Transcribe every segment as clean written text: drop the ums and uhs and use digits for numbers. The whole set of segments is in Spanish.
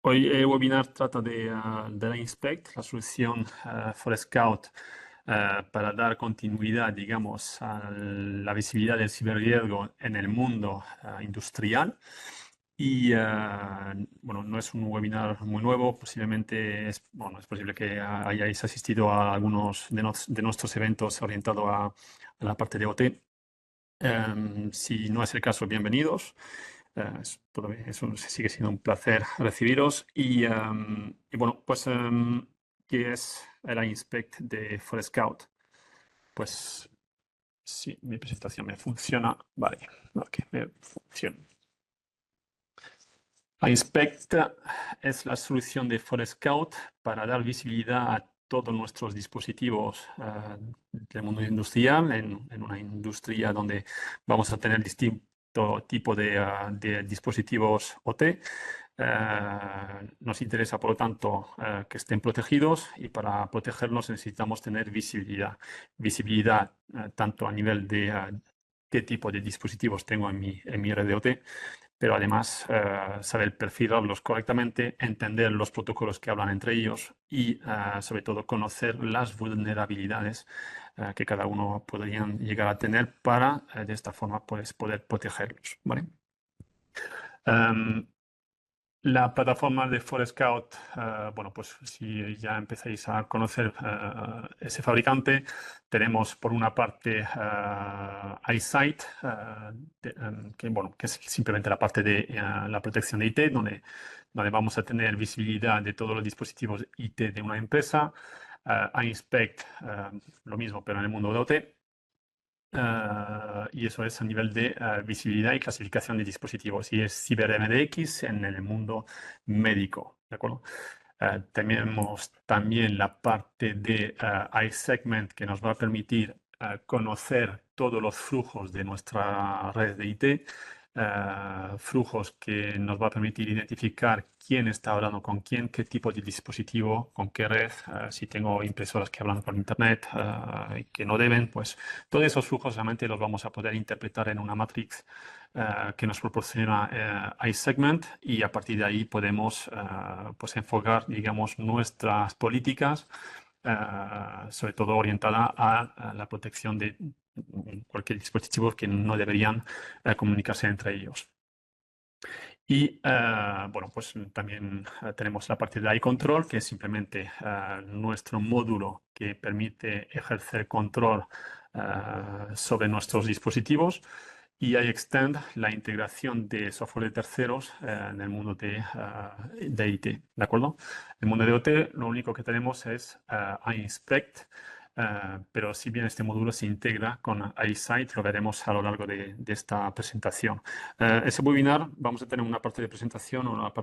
Hoy el webinar trata de la Inspect, la solución Forescout para dar continuidad, digamos, a la visibilidad del ciberriesgo en el mundo industrial. Y bueno, no es un webinar muy nuevo, posiblemente es posible que hayáis asistido a algunos de nuestros eventos orientados a la parte de OT. Si no es el caso, bienvenidos. Sigue siendo un placer recibiros. Y bueno, pues, ¿qué es el Inspect de Forescout? Pues, sí, mi presentación me funciona. Vale, ok, me funciona. Inspect es la solución de Forescout para dar visibilidad a todos nuestros dispositivos del mundo industrial, en una industria donde vamos a tener distinto tipo de dispositivos OT. Nos interesa, por lo tanto, que estén protegidos, y para protegerlos necesitamos tener visibilidad. Visibilidad tanto a nivel de qué tipo de dispositivos tengo en mi red de OT, pero además saber perfilarlos correctamente, entender los protocolos que hablan entre ellos y sobre todo conocer las vulnerabilidades que cada uno podrían llegar a tener para de esta forma pues, poder protegerlos, ¿vale? La plataforma de Forescout, bueno, pues si ya empezáis a conocer ese fabricante, tenemos por una parte iSight, bueno, que es simplemente la parte de la protección de IT, donde vamos a tener visibilidad de todos los dispositivos IT de una empresa. iInspect, lo mismo, pero en el mundo de OT. Y eso es a nivel de visibilidad y clasificación de dispositivos. Y es CyberMDX en el mundo médico, ¿de acuerdo? Tenemos también la parte de iSegment, que nos va a permitir conocer todos los flujos de nuestra red de IT, flujos que nos va a permitir identificar quién está hablando con quién, qué tipo de dispositivo, con qué red, si tengo impresoras que hablan por Internet y que no deben, pues todos esos flujos realmente los vamos a poder interpretar en una matrix que nos proporciona iSegment, y a partir de ahí podemos pues enfocar, digamos, nuestras políticas, sobre todo orientada a la protección de cualquier dispositivo que no deberían comunicarse entre ellos. Y bueno, pues también tenemos la parte de iControl, que es simplemente nuestro módulo que permite ejercer control sobre nuestros dispositivos. Y iExtend, la integración de software de terceros en el mundo de IT, ¿de acuerdo? En el mundo de OT, lo único que tenemos es iInspect, pero si bien este módulo se integra con iSight, lo veremos a lo largo de esta presentación. Ese webinar vamos a tener una parte de presentación, otra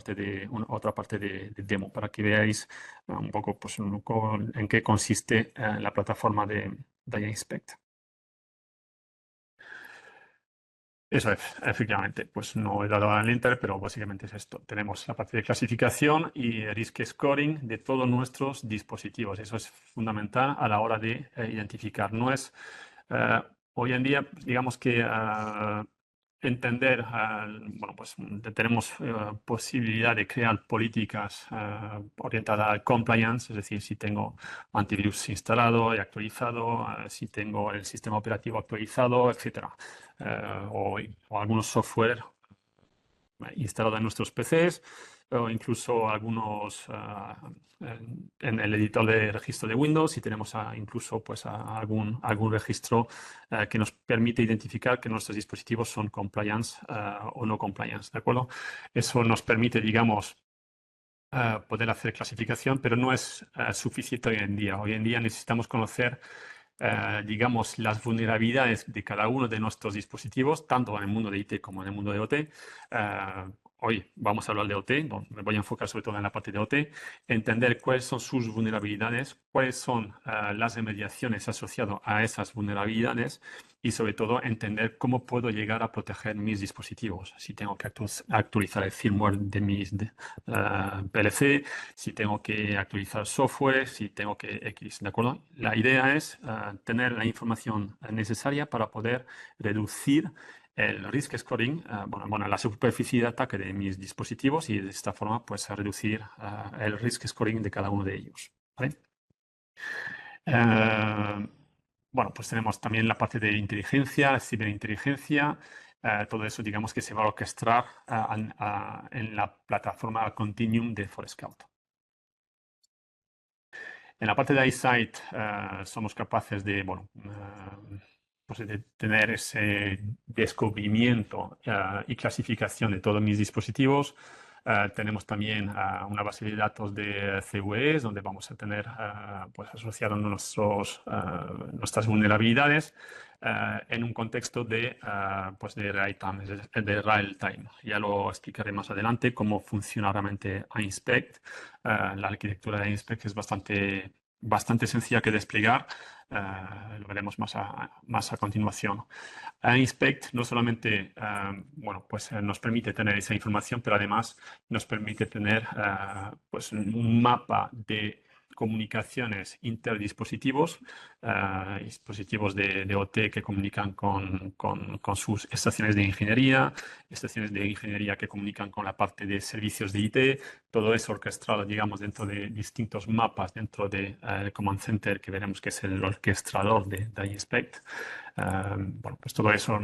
parte de demo, para que veáis un poco, pues, en qué consiste la plataforma de iInspect. Eso es, efectivamente, pues no he dado al enter, pero básicamente es esto. Tenemos la parte de clasificación y risk scoring de todos nuestros dispositivos. Eso es fundamental a la hora de identificar. No es, hoy en día, digamos que entender, bueno, pues tenemos posibilidad de crear políticas orientadas al compliance, es decir, si tengo antivirus instalado y actualizado, si tengo el sistema operativo actualizado, etcétera. O algunos software instalado en nuestros PCs, o incluso algunos en el editor de registro de Windows, y tenemos incluso pues, algún registro que nos permite identificar que nuestros dispositivos son compliance o no compliance, ¿de acuerdo? Eso nos permite, digamos, poder hacer clasificación, pero no es suficiente hoy en día. Hoy en día necesitamos conocer digamos, las vulnerabilidades de cada uno de nuestros dispositivos, tanto en el mundo de IT como en el mundo de OT. Hoy vamos a hablar de OT, me voy a enfocar sobre todo en la parte de OT, entender cuáles son sus vulnerabilidades, cuáles son las remediaciones asociadas a esas vulnerabilidades, y sobre todo entender cómo puedo llegar a proteger mis dispositivos. Si tengo que actualizar el firmware de mis PLC, si tengo que actualizar software, si tengo que X, ¿de acuerdo? La idea es tener la información necesaria para poder reducir el risk scoring, la superficie de ataque de mis dispositivos y de esta forma pues a reducir el risk scoring de cada uno de ellos. ¿Vale? Pues tenemos también la parte de inteligencia, ciberinteligencia. Todo eso, digamos, que se va a orquestar en la plataforma Continuum de Forescout. En la parte de iSight somos capaces de, pues de tener ese descubrimiento y clasificación de todos mis dispositivos. Tenemos también una base de datos de CVEs donde vamos a tener pues asociados nuestras vulnerabilidades en un contexto pues de real time, de real time. Ya lo explicaré más adelante cómo funciona realmente iInspect. La arquitectura de iInspect es bastante sencilla que desplegar. Lo veremos más a continuación. iInspect no solamente nos permite tener esa información, pero además nos permite tener pues un mapa de comunicaciones interdispositivos, dispositivos de OT que comunican con sus estaciones de ingeniería que comunican con la parte de servicios de IT, todo eso orquestado, digamos, dentro de distintos mapas dentro del Command Center, que veremos que es el orquestador de iInspect. Pues todo eso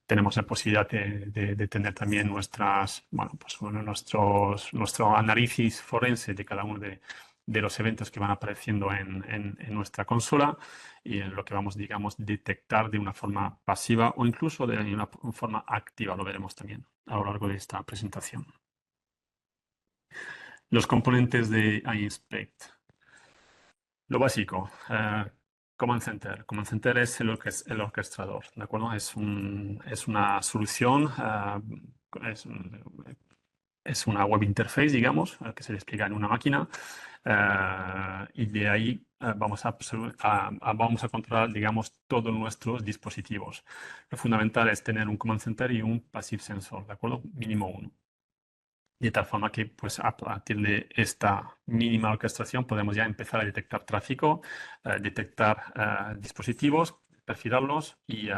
tenemos la posibilidad de tener también nuestro análisis forense de cada uno de los eventos que van apareciendo en nuestra consola y en lo que vamos, digamos, detectar de una forma pasiva o incluso de una forma activa. Lo veremos también a lo largo de esta presentación. Los componentes de iInspect. Lo básico, Command Center. Command Center es el orquestador, ¿de acuerdo? Es una solución, es una web interface, digamos, que se despliega en una máquina y de ahí vamos a controlar, digamos, todos nuestros dispositivos. Lo fundamental es tener un Command Center y un Passive Sensor, ¿de acuerdo? Mínimo uno. De tal forma que pues, a partir de esta mínima orquestación podemos ya empezar a detectar tráfico, detectar dispositivos, perfilarlos y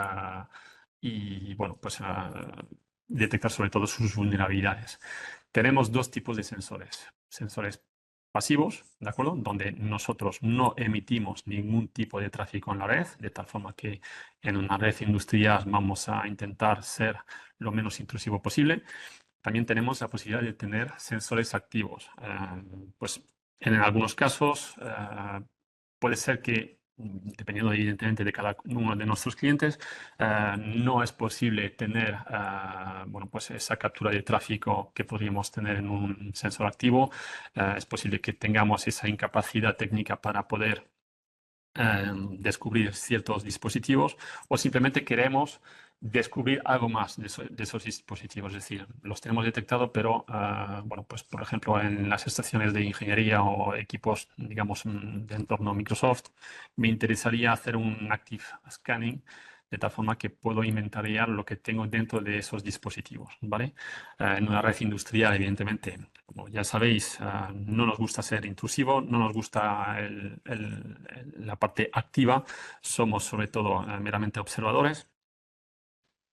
detectar sobre todo sus vulnerabilidades. Tenemos dos tipos de sensores. Sensores pasivos, ¿de acuerdo? Donde nosotros no emitimos ningún tipo de tráfico en la red, de tal forma que en una red industrial vamos a intentar ser lo menos intrusivo posible. También tenemos la posibilidad de tener sensores activos. Pues en algunos casos puede ser que, dependiendo evidentemente de cada uno de nuestros clientes, no es posible tener pues esa captura de tráfico que podríamos tener en un sensor activo. Es posible que tengamos esa incapacidad técnica para poder descubrir ciertos dispositivos o simplemente queremos descubrir algo más de esos dispositivos. Es decir, los tenemos detectados, pero pues por ejemplo en las estaciones de ingeniería o equipos, digamos, de entorno Microsoft, me interesaría hacer un active scanning de tal forma que puedo inventariar lo que tengo dentro de esos dispositivos, ¿vale? En una red industrial, evidentemente, como ya sabéis, no nos gusta ser intrusivo, no nos gusta la parte activa, somos sobre todo meramente observadores,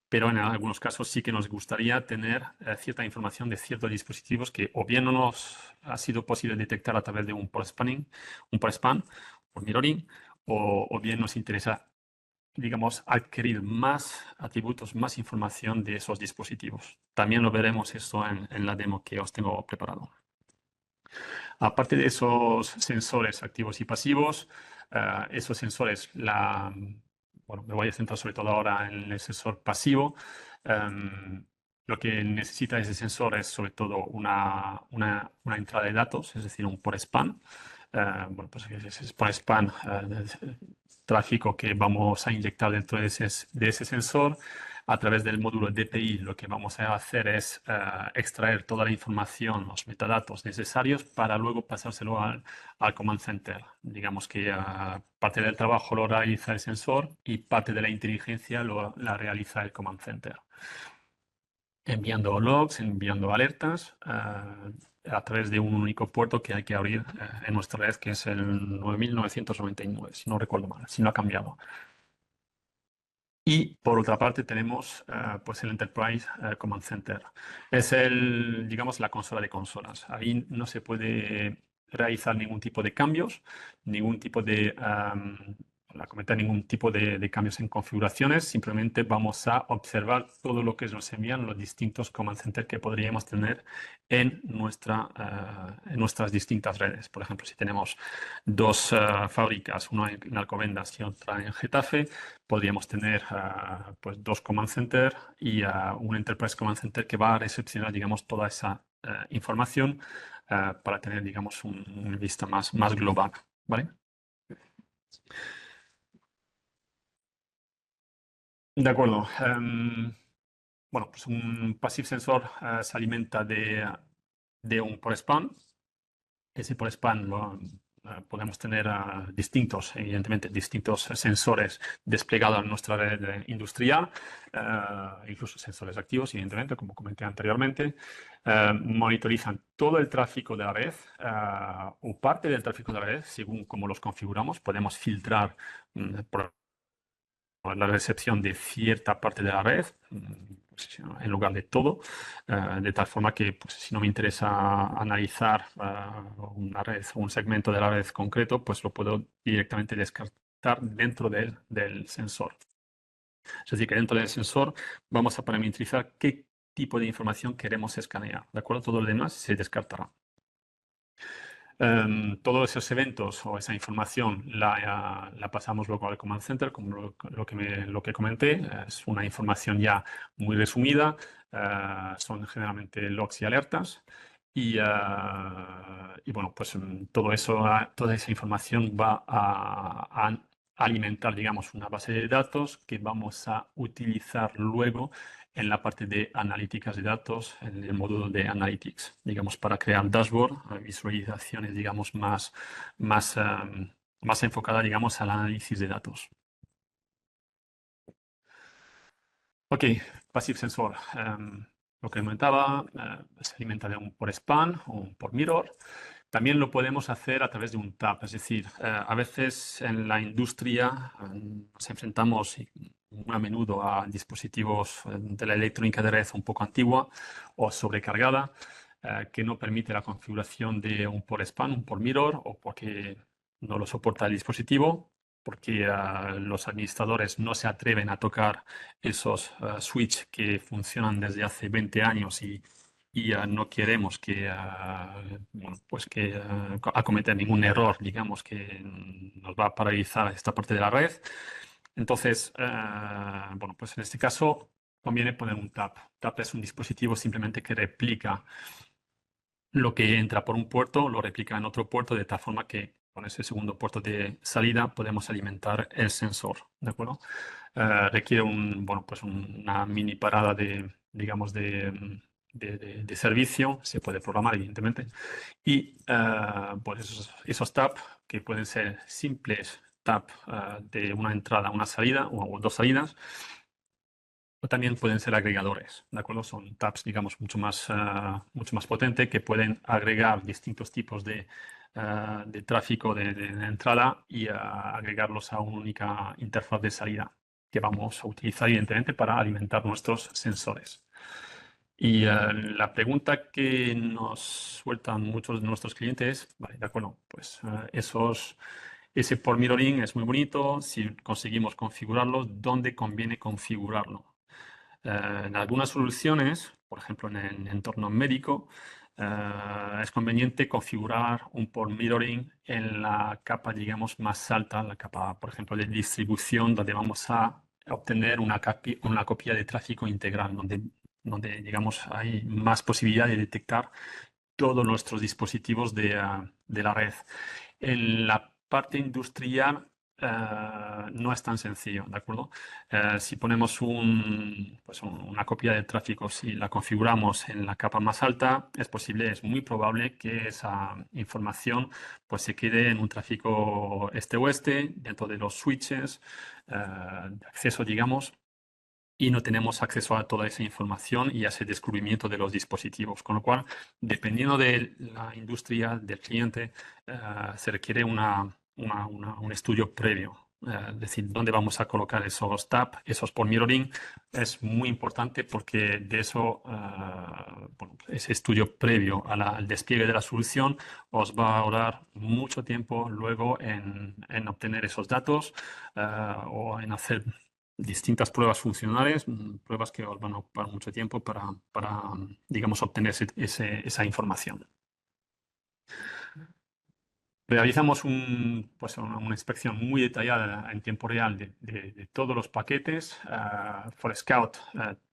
pero en algunos casos sí que nos gustaría tener cierta información de ciertos dispositivos que o bien no nos ha sido posible detectar a través de un port spanning, un port span, por mirroring, o bien nos interesa, digamos, adquirir más atributos, más información de esos dispositivos. También lo veremos esto en la demo que os tengo preparado. Aparte de esos sensores activos y pasivos, esos sensores, me voy a centrar sobre todo ahora en el sensor pasivo. Lo que necesita ese sensor es sobre todo una entrada de datos, es decir, un port span. Pues ese port span, tráfico que vamos a inyectar dentro de ese sensor. A través del módulo DPI lo que vamos a hacer es extraer toda la información, los metadatos necesarios para luego pasárselo al Command Center. Digamos que parte del trabajo lo realiza el sensor y parte de la inteligencia la realiza el Command Center. Enviando logs, enviando alertas a través de un único puerto que hay que abrir en nuestra red, que es el 9999, si no recuerdo mal, si no ha cambiado. Y por otra parte tenemos pues el Enterprise Command Center. Es digamos, la consola de consolas. Ahí no se puede realizar ningún tipo de cambios, ningún tipo de, cometer ningún tipo de cambios en configuraciones. Simplemente vamos a observar todo lo que nos envían los distintos Command Center que podríamos tener en en nuestras distintas redes. Por ejemplo, si tenemos dos fábricas, una en Alcobendas y otra en Getafe, podríamos tener pues dos Command Center y un Enterprise Command Center que va a recepcionar, digamos, toda esa información para tener, digamos, una vista más global, ¿vale? De acuerdo. Bueno, pues un passive sensor se alimenta de un port span. Ese por spam podemos tener distintos, evidentemente, distintos sensores desplegados en nuestra red industrial, incluso sensores activos, evidentemente, como comenté anteriormente. Monitorizan todo el tráfico de la red o parte del tráfico de la red, según cómo los configuramos. Podemos filtrar por la recepción de cierta parte de la red, pues, en lugar de todo, de tal forma que pues, si no me interesa analizar una red o un segmento de la red concreto, pues lo puedo directamente descartar dentro del sensor. Es decir, que dentro del sensor vamos a parametrizar qué tipo de información queremos escanear. ¿De acuerdo? Todo lo demás se descartará. Todos esos eventos o esa información la pasamos luego al Command Center, como lo que comenté. Es una información ya muy resumida. Son generalmente logs y alertas. Y bueno, pues todo eso, toda esa información va a alimentar, digamos, una base de datos que vamos a utilizar luego en la parte de analíticas de datos, en el módulo de Analytics, digamos, para crear dashboard, visualizaciones, digamos, más, más enfocada, digamos, al análisis de datos. Ok, Passive Sensor. Lo que comentaba, se alimenta por span o por mirror. También lo podemos hacer a través de un tab, es decir, a veces en la industria nos enfrentamos muy a menudo a dispositivos de la electrónica de red un poco antigua o sobrecargada, que no permite la configuración de un por span, un por mirror, o porque no lo soporta el dispositivo, porque los administradores no se atreven a tocar esos switch que funcionan desde hace 20 años y no queremos que, bueno, pues que acometer ningún error, digamos, que nos va a paralizar esta parte de la red. Entonces, bueno, pues en este caso conviene poner un TAP. TAP es un dispositivo simplemente que replica lo que entra por un puerto, lo replica en otro puerto de tal forma que con ese segundo puerto de salida podemos alimentar el sensor, ¿de acuerdo? Requiere bueno, pues una mini parada digamos, de servicio, se puede programar, evidentemente, y pues esos tab, que pueden ser simples tab de una entrada, una salida o dos salidas, o también pueden ser agregadores, ¿de acuerdo? Son tabs, digamos, mucho más potentes que pueden agregar distintos tipos de tráfico de entrada y agregarlos a una única interfaz de salida que vamos a utilizar, evidentemente, para alimentar nuestros sensores. Y la pregunta que nos sueltan muchos de nuestros clientes es, vale, de acuerdo, pues ese por mirroring es muy bonito, si conseguimos configurarlo, ¿dónde conviene configurarlo? En algunas soluciones, por ejemplo en el entorno médico, es conveniente configurar un port mirroring en la capa, digamos, más alta, la capa, por ejemplo, de distribución, donde vamos a obtener una copia de tráfico integral, donde, digamos, hay más posibilidad de detectar todos nuestros dispositivos de la red. En la parte industrial no es tan sencillo, ¿de acuerdo? Si ponemos pues una copia de tráfico, si la configuramos en la capa más alta, es posible, es muy probable que esa información pues, se quede en un tráfico este-oeste, dentro de los switches de acceso, digamos, y no tenemos acceso a toda esa información y a ese descubrimiento de los dispositivos. Con lo cual, dependiendo de la industria, del cliente, se requiere un estudio previo es decir, dónde vamos a colocar esos tab, esos por mirroring, es muy importante porque de eso, bueno, ese estudio previo al despliegue de la solución os va a ahorrar mucho tiempo luego en obtener esos datos o en hacer distintas pruebas funcionales, pruebas que os van a ocupar mucho tiempo para digamos, obtener esa información. Realizamos pues una inspección muy detallada en tiempo real de todos los paquetes. Forescout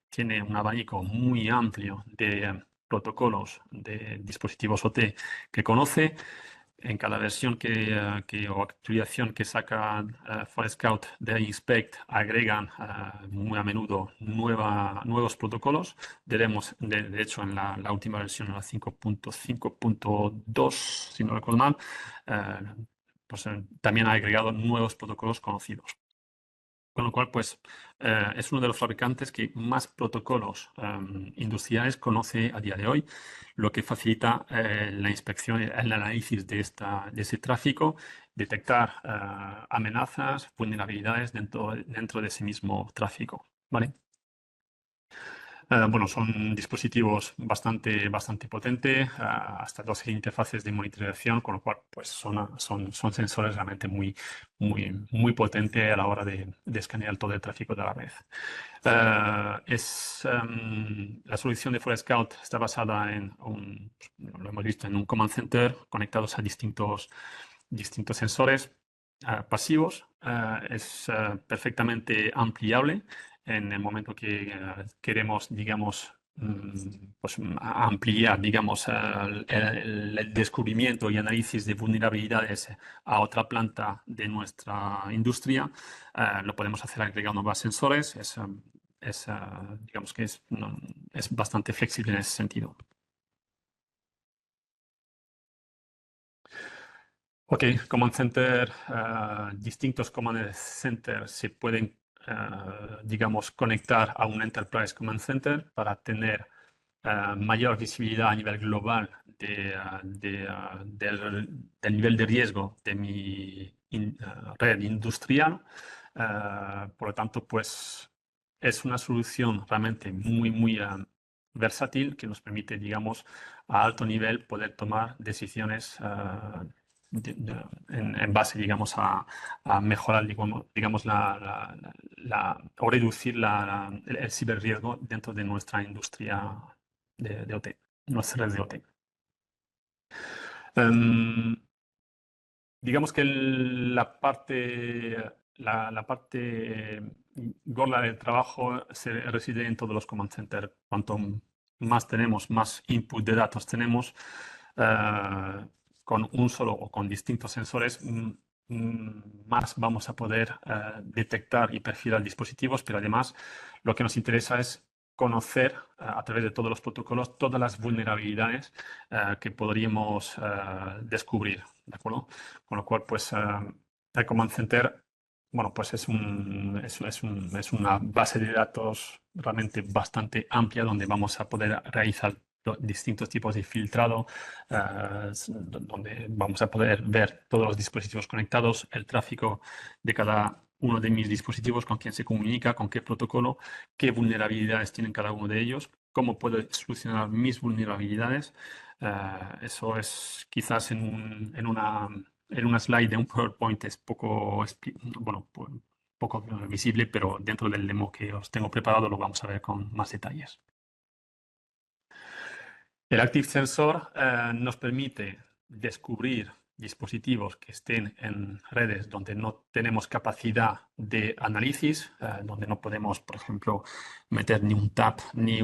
tiene un abanico muy amplio de protocolos de dispositivos OT que conoce. En cada versión o actualización que saca Forescout de Inspect, agregan muy a menudo nuevos protocolos. De hecho, en la última versión, en la 5.5.2, si no recuerdo mal, eh, pues, también ha agregado nuevos protocolos conocidos. Con lo cual, pues, es uno de los fabricantes que más protocolos industriales conoce a día de hoy, lo que facilita la inspección, el análisis de ese tráfico, detectar amenazas, vulnerabilidades dentro de ese mismo tráfico, ¿vale? Bueno, son dispositivos bastante potentes, hasta 12 interfaces de monitorización, con lo cual pues son sensores realmente muy potentes a la hora de escanear todo el tráfico de la red. La solución de Forescout está basada lo hemos visto, en un command center conectados a distintos sensores pasivos. Es perfectamente ampliable en el momento que queremos, digamos, pues, ampliar, digamos, el descubrimiento y análisis de vulnerabilidades a otra planta de nuestra industria. Lo podemos hacer agregando más sensores. Digamos que es bastante flexible en ese sentido. Ok, Command Center, distintos Command Center se pueden, digamos, conectar a un Enterprise Command Center para tener mayor visibilidad a nivel global del nivel de riesgo de mi red industrial. Por lo tanto, pues es una solución realmente muy versátil que nos permite, digamos, a alto nivel poder tomar decisiones en base, digamos, a mejorar, digamos, o reducir el ciberriesgo dentro de nuestra industria de OT, nuestra red de OT. Digamos que la parte gorda del trabajo reside en todos los command centers. Cuanto más tenemos, más input de datos tenemos, con un solo o con distintos sensores, más vamos a poder detectar y perfilar dispositivos, pero además lo que nos interesa es conocer a través de todos los protocolos todas las vulnerabilidades que podríamos descubrir, ¿de acuerdo? Con lo cual, pues, el Command Center, bueno, pues es una base de datos realmente bastante amplia donde vamos a poder realizar distintos tipos de filtrado, donde vamos a poder ver todos los dispositivos conectados, el tráfico de cada uno de mis dispositivos, con quién se comunica, con qué protocolo, qué vulnerabilidades tienen cada uno de ellos, cómo puedo solucionar mis vulnerabilidades. Eso es quizás en una slide de un PowerPoint es bueno, poco visible, pero dentro del demo que os tengo preparado lo vamos a ver con más detalles. El Active Sensor nos permite descubrir dispositivos que estén en redes donde no tenemos capacidad de análisis, donde no podemos, por ejemplo, meter ni un tap ni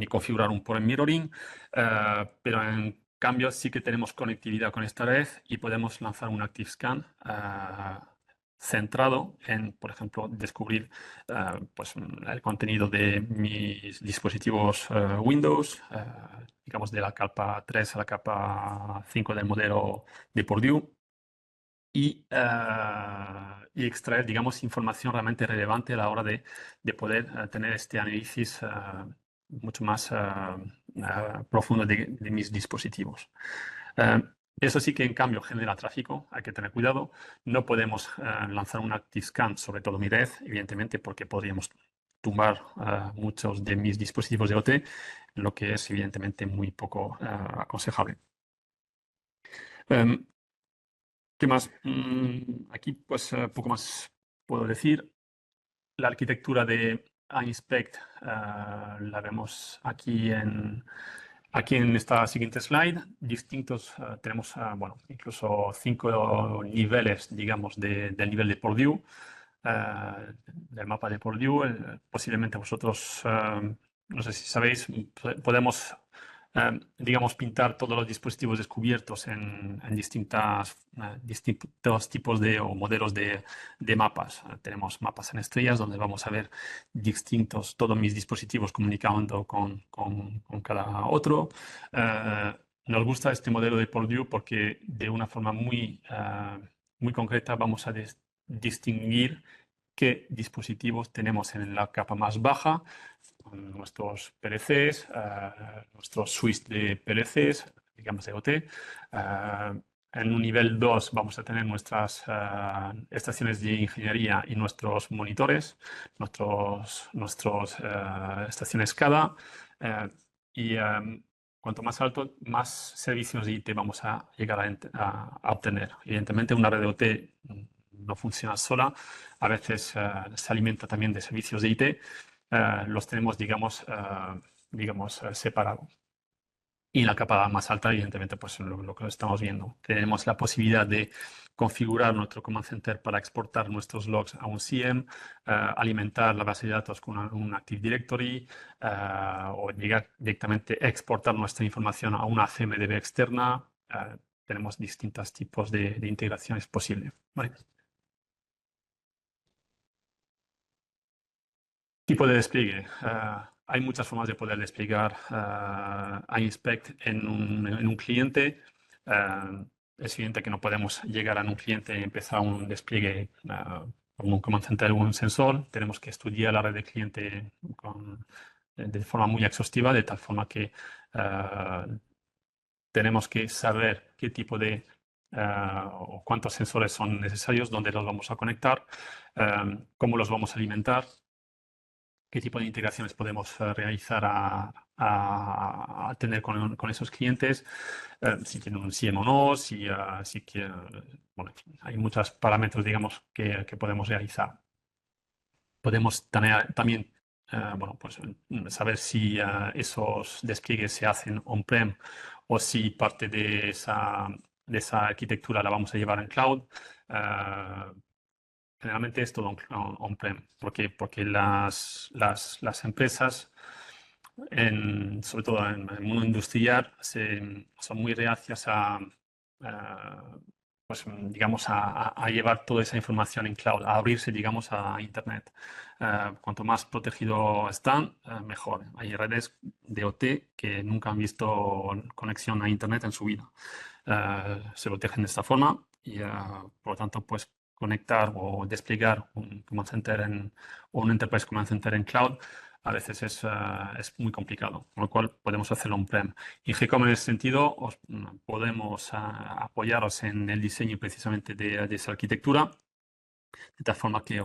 configurar un port mirroring, pero en cambio sí que tenemos conectividad con esta red y podemos lanzar un Active Scan centrado en, por ejemplo, descubrir pues, el contenido de mis dispositivos Windows, digamos de la capa 3 a la capa 5 del modelo de Purdue, y extraer, digamos, información realmente relevante a la hora de poder tener este análisis mucho más profundo de mis dispositivos. Eso sí que en cambio genera tráfico, hay que tener cuidado. No podemos lanzar un ActiveScan sobre todo mi red, evidentemente, porque podríamos tumbar muchos de mis dispositivos de OT, lo que es evidentemente muy poco aconsejable. ¿Qué más? Aquí pues poco más puedo decir. La arquitectura de iInspect la vemos aquí en esta siguiente slide. Distintos, tenemos bueno, incluso 5 niveles, digamos, del nivel de Purdue, del mapa de Purdue. Posiblemente vosotros, no sé si sabéis, podemos digamos, pintar todos los dispositivos descubiertos en distintos tipos de o modelos de mapas. Tenemos mapas en estrellas donde vamos a ver todos mis dispositivos comunicando con cada otro. Nos gusta este modelo de Purdue porque de una forma muy concreta vamos a distinguir qué dispositivos tenemos en la capa más baja, con nuestros PLCs, nuestros switches de PLCs, digamos de OT. En un nivel 2 vamos a tener nuestras estaciones de ingeniería y nuestros monitores, nuestros estaciones SCADA. Y cuanto más alto, más servicios de IT vamos a llegar a obtener. Evidentemente, una red de OT no funciona sola, a veces se alimenta también de servicios de IT, los tenemos, digamos, separados. Y en la capa más alta, evidentemente, pues lo que estamos viendo. Tenemos la posibilidad de configurar nuestro Command Center para exportar nuestros logs a un CIEM, alimentar la base de datos con un Active Directory, o llegar directamente a exportar nuestra información a una CMDB externa. Tenemos distintos tipos de integraciones posibles. ¿Vale? Tipo de despliegue. Hay muchas formas de poder desplegar iInspect en un cliente. Es evidente que no podemos llegar a un cliente y empezar un despliegue con un command center o un sensor. Tenemos que estudiar la red del cliente de forma muy exhaustiva, de tal forma que tenemos que saber qué tipo de o cuántos sensores son necesarios, dónde los vamos a conectar, cómo los vamos a alimentar, qué tipo de integraciones podemos realizar a tener con esos clientes, si tienen un CIEM o no, bueno, en fin, hay muchos parámetros, digamos, que podemos realizar. Podemos también bueno, pues, saber si esos despliegues se hacen on-prem o si parte de esa arquitectura la vamos a llevar en cloud. Generalmente es todo on-prem. ¿Por qué? Porque las empresas, sobre todo en el mundo industrial, son muy reacias pues, digamos, a llevar toda esa información en cloud, a abrirse, digamos, a Internet. Cuanto más protegido están, mejor. Hay redes de OT que nunca han visto conexión a Internet en su vida. Se protegen de esta forma y, por lo tanto, pues conectar o desplegar un Command Center o un Enterprise Command Center en cloud a veces es muy complicado, con lo cual podemos hacerlo on-prem. Y GCOM en ese sentido podemos apoyaros en el diseño precisamente de esa arquitectura, de tal forma que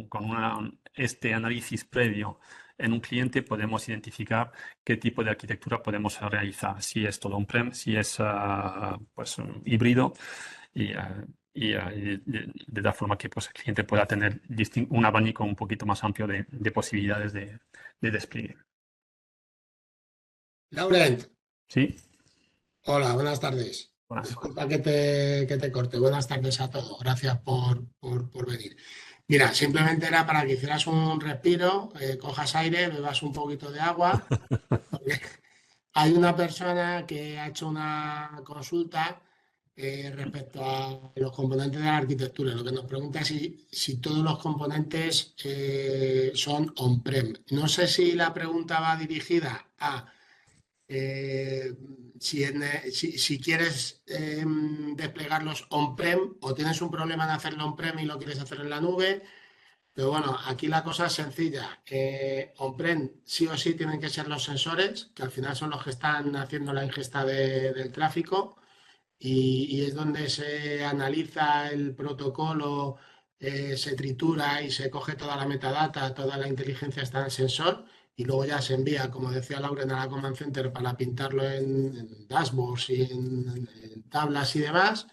con este análisis previo en un cliente podemos identificar qué tipo de arquitectura podemos realizar, si es todo on-prem, si es pues, híbrido y, de tal forma que pues, el cliente pueda tener un abanico un poquito más amplio de posibilidades de despliegue. Laurent, ¿Sí? hola, buenas tardes. Buenas. Disculpa que te corte. Buenas tardes a todos. Gracias por venir. Mira, simplemente era para que hicieras un respiro, cojas aire, bebas un poquito de agua, porque hay una persona que ha hecho una consulta respecto a los componentes de la arquitectura. Lo que nos pregunta es si todos los componentes son on-prem. No sé si la pregunta va dirigida a eh, si quieres desplegarlos on-prem o tienes un problema en hacerlo on-prem y lo quieres hacer en la nube. Pero bueno, aquí la cosa es sencilla. On-prem sí o sí tienen que ser los sensores, que al final son los que están haciendo la ingesta del tráfico. y es donde se analiza el protocolo, se tritura y se coge toda la metadata, toda la inteligencia está en el sensor y luego ya se envía, como decía Lauren, a la Command Center para pintarlo en dashboards y en tablas y demás.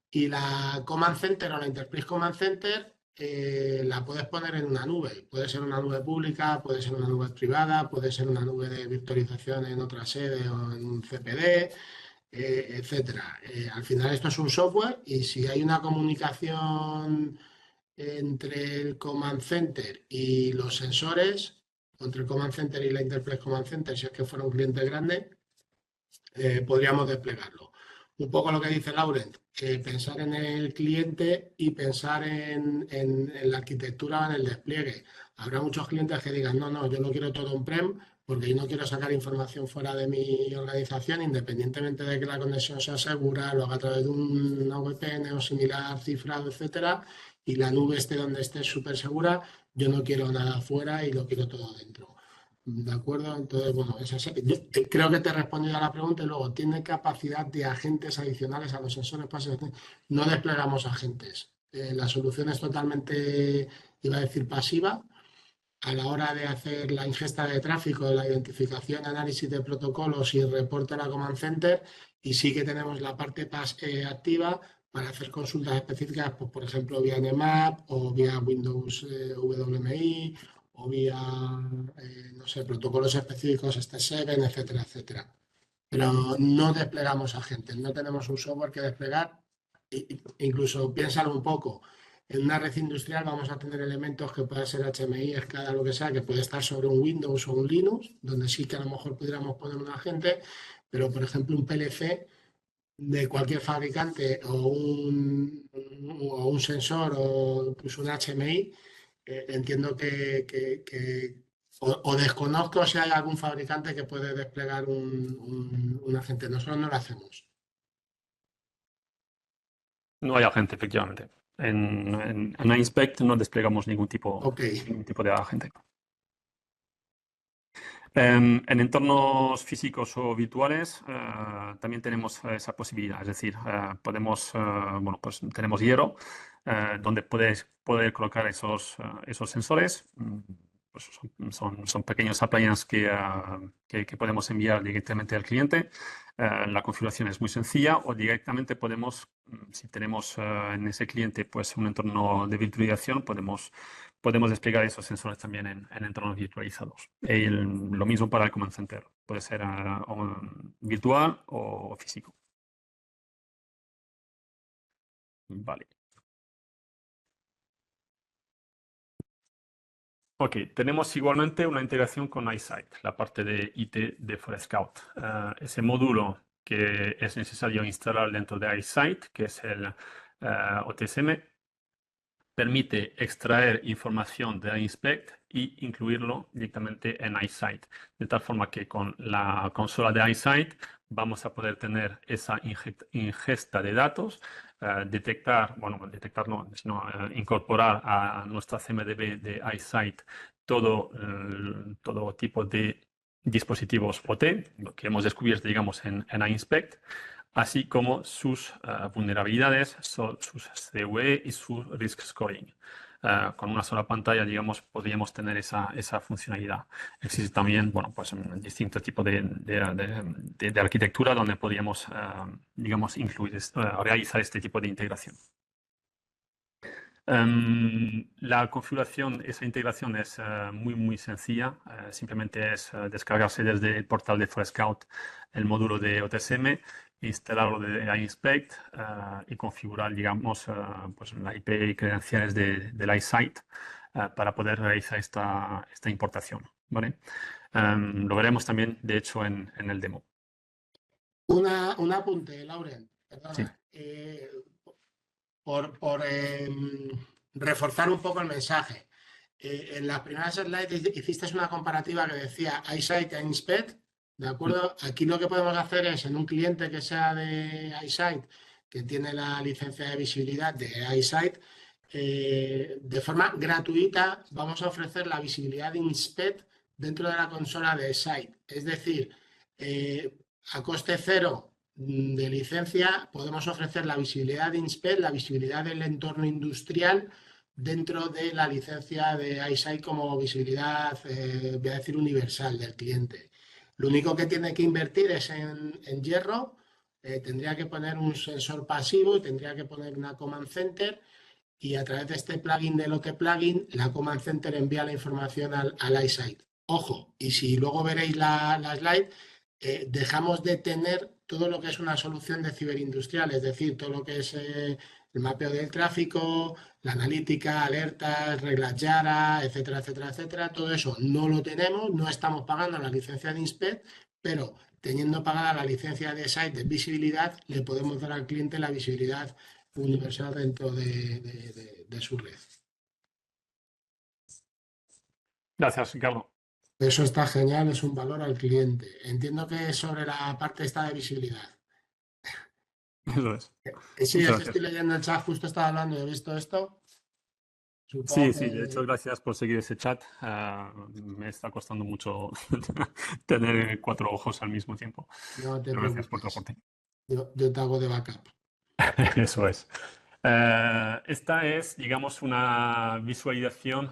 Y la Command Center o la Enterprise Command Center la puedes poner en una nube. Puede ser una nube pública, puede ser una nube privada, puede ser una nube de virtualización en otra sede o en un CPD, etcétera. Al final esto es un software y si hay una comunicación entre el Command Center y los sensores, entre el Command Center y la Enterprise Command Center, si es que fuera un cliente grande, podríamos desplegarlo. Un poco lo que dice Laurent, pensar en el cliente y pensar en la arquitectura o en el despliegue. Habrá muchos clientes que digan, no, no, yo no quiero todo on-prem porque yo no quiero sacar información fuera de mi organización, independientemente de que la conexión sea segura, lo haga a través de una VPN o similar, cifrado, etcétera, y la nube esté donde esté súper segura, yo no quiero nada fuera y lo quiero todo dentro. ¿De acuerdo? Entonces, bueno, creo que te he respondido a la pregunta y luego, ¿tiene capacidad de agentes adicionales a los sensores pasivos? No desplegamos agentes. La solución es totalmente, iba a decir, pasiva. A la hora de hacer la ingesta de tráfico, la identificación, análisis de protocolos y reporte a la Command Center, y sí que tenemos la parte activa para hacer consultas específicas, pues, por ejemplo, vía Nmap o vía Windows WMI o vía, no sé, protocolos específicos, ST7, etcétera, etcétera. Pero no desplegamos agentes, no tenemos un software que desplegar. Incluso piénsalo un poco. En una red industrial vamos a tener elementos que pueden ser HMI, SCADA, lo que sea, que puede estar sobre un Windows o un Linux, donde sí que a lo mejor pudiéramos poner un agente, pero por ejemplo un PLC de cualquier fabricante o un sensor o incluso un HMI, entiendo o desconozco si hay algún fabricante que puede desplegar un agente. Nosotros no lo hacemos. No hay agente, efectivamente. En iInspect no desplegamos Ok, ningún tipo de agente. En entornos físicos o virtuales también tenemos esa posibilidad, es decir, bueno, pues tenemos Hierro, donde puedes poder colocar esos sensores. Pues son pequeños appliances que podemos enviar directamente al cliente. La configuración es muy sencilla o directamente si tenemos en ese cliente pues un entorno de virtualización, podemos desplegar esos sensores también en entornos virtualizados. Lo mismo para el Command Center. Puede ser virtual o físico. Vale. Ok, tenemos igualmente una integración con iSight, la parte de IT de Forescout. Ese módulo que es necesario instalar dentro de iSight, que es el OTSM, permite extraer información de iInspect y incluirlo directamente en iSight. De tal forma que con la consola de iSight vamos a poder tener esa ingesta de datos, detectar no, sino incorporar a nuestra CMDB de iSight todo tipo de dispositivos OT, lo que hemos descubierto, digamos, en iInspect, así como sus vulnerabilidades, sus CVE y su risk scoring. Con una sola pantalla, digamos, podríamos tener esa funcionalidad. Existe también, bueno, pues distintos tipos de arquitectura donde podríamos, digamos, realizar este tipo de integración. La configuración, esa integración es muy sencilla. Simplemente es descargarse desde el portal de Forescout el módulo de OTSM, instalarlo de iInspect y configurar, digamos, pues la IP y credenciales del iSight para poder realizar esta importación. ¿Vale? Lo veremos también, de hecho, en el demo. un apunte, Lauren, Sí. perdona. Por reforzar un poco el mensaje. En las primeras slides hiciste una comparativa que decía iSight e Inspect, ¿de acuerdo? Aquí lo que podemos hacer es en un cliente que sea de iSight, que tiene la licencia de visibilidad de iSight, de forma gratuita vamos a ofrecer la visibilidad de Inspect dentro de la consola de Sight. Es decir, a coste cero de licencia, podemos ofrecer la visibilidad de INSPEC, la visibilidad del entorno industrial dentro de la licencia de iSight como visibilidad, voy a decir, universal del cliente. Lo único que tiene que invertir es en hierro, tendría que poner un sensor pasivo y tendría que poner una Command Center y a través de este plugin del OT plugin, la Command Center envía la información al iSight. Ojo, y si luego veréis la slide, dejamos de tener todo lo que es una solución de ciberindustrial, es decir, todo lo que es el mapeo del tráfico, la analítica, alertas, reglas Yara, etcétera, etcétera, etcétera. Todo eso no lo tenemos, no estamos pagando la licencia de Inspect, pero teniendo pagada la licencia de site de visibilidad, le podemos dar al cliente la visibilidad universal dentro de su red. Gracias, Ricardo. Eso está genial, es un valor al cliente. Entiendo que es sobre la parte esta de visibilidad. Eso es. Sí, Muchas es que estoy gracias. leyendo el chat, justo estaba hablando y he visto esto. Supongo Sí, que sí, de hecho, gracias por seguir ese chat. Me está costando mucho tener cuatro ojos al mismo tiempo. no te Pero gracias por tu preocupes. aporte. Yo te hago de backup. Eso es. Esta es, digamos, una visualización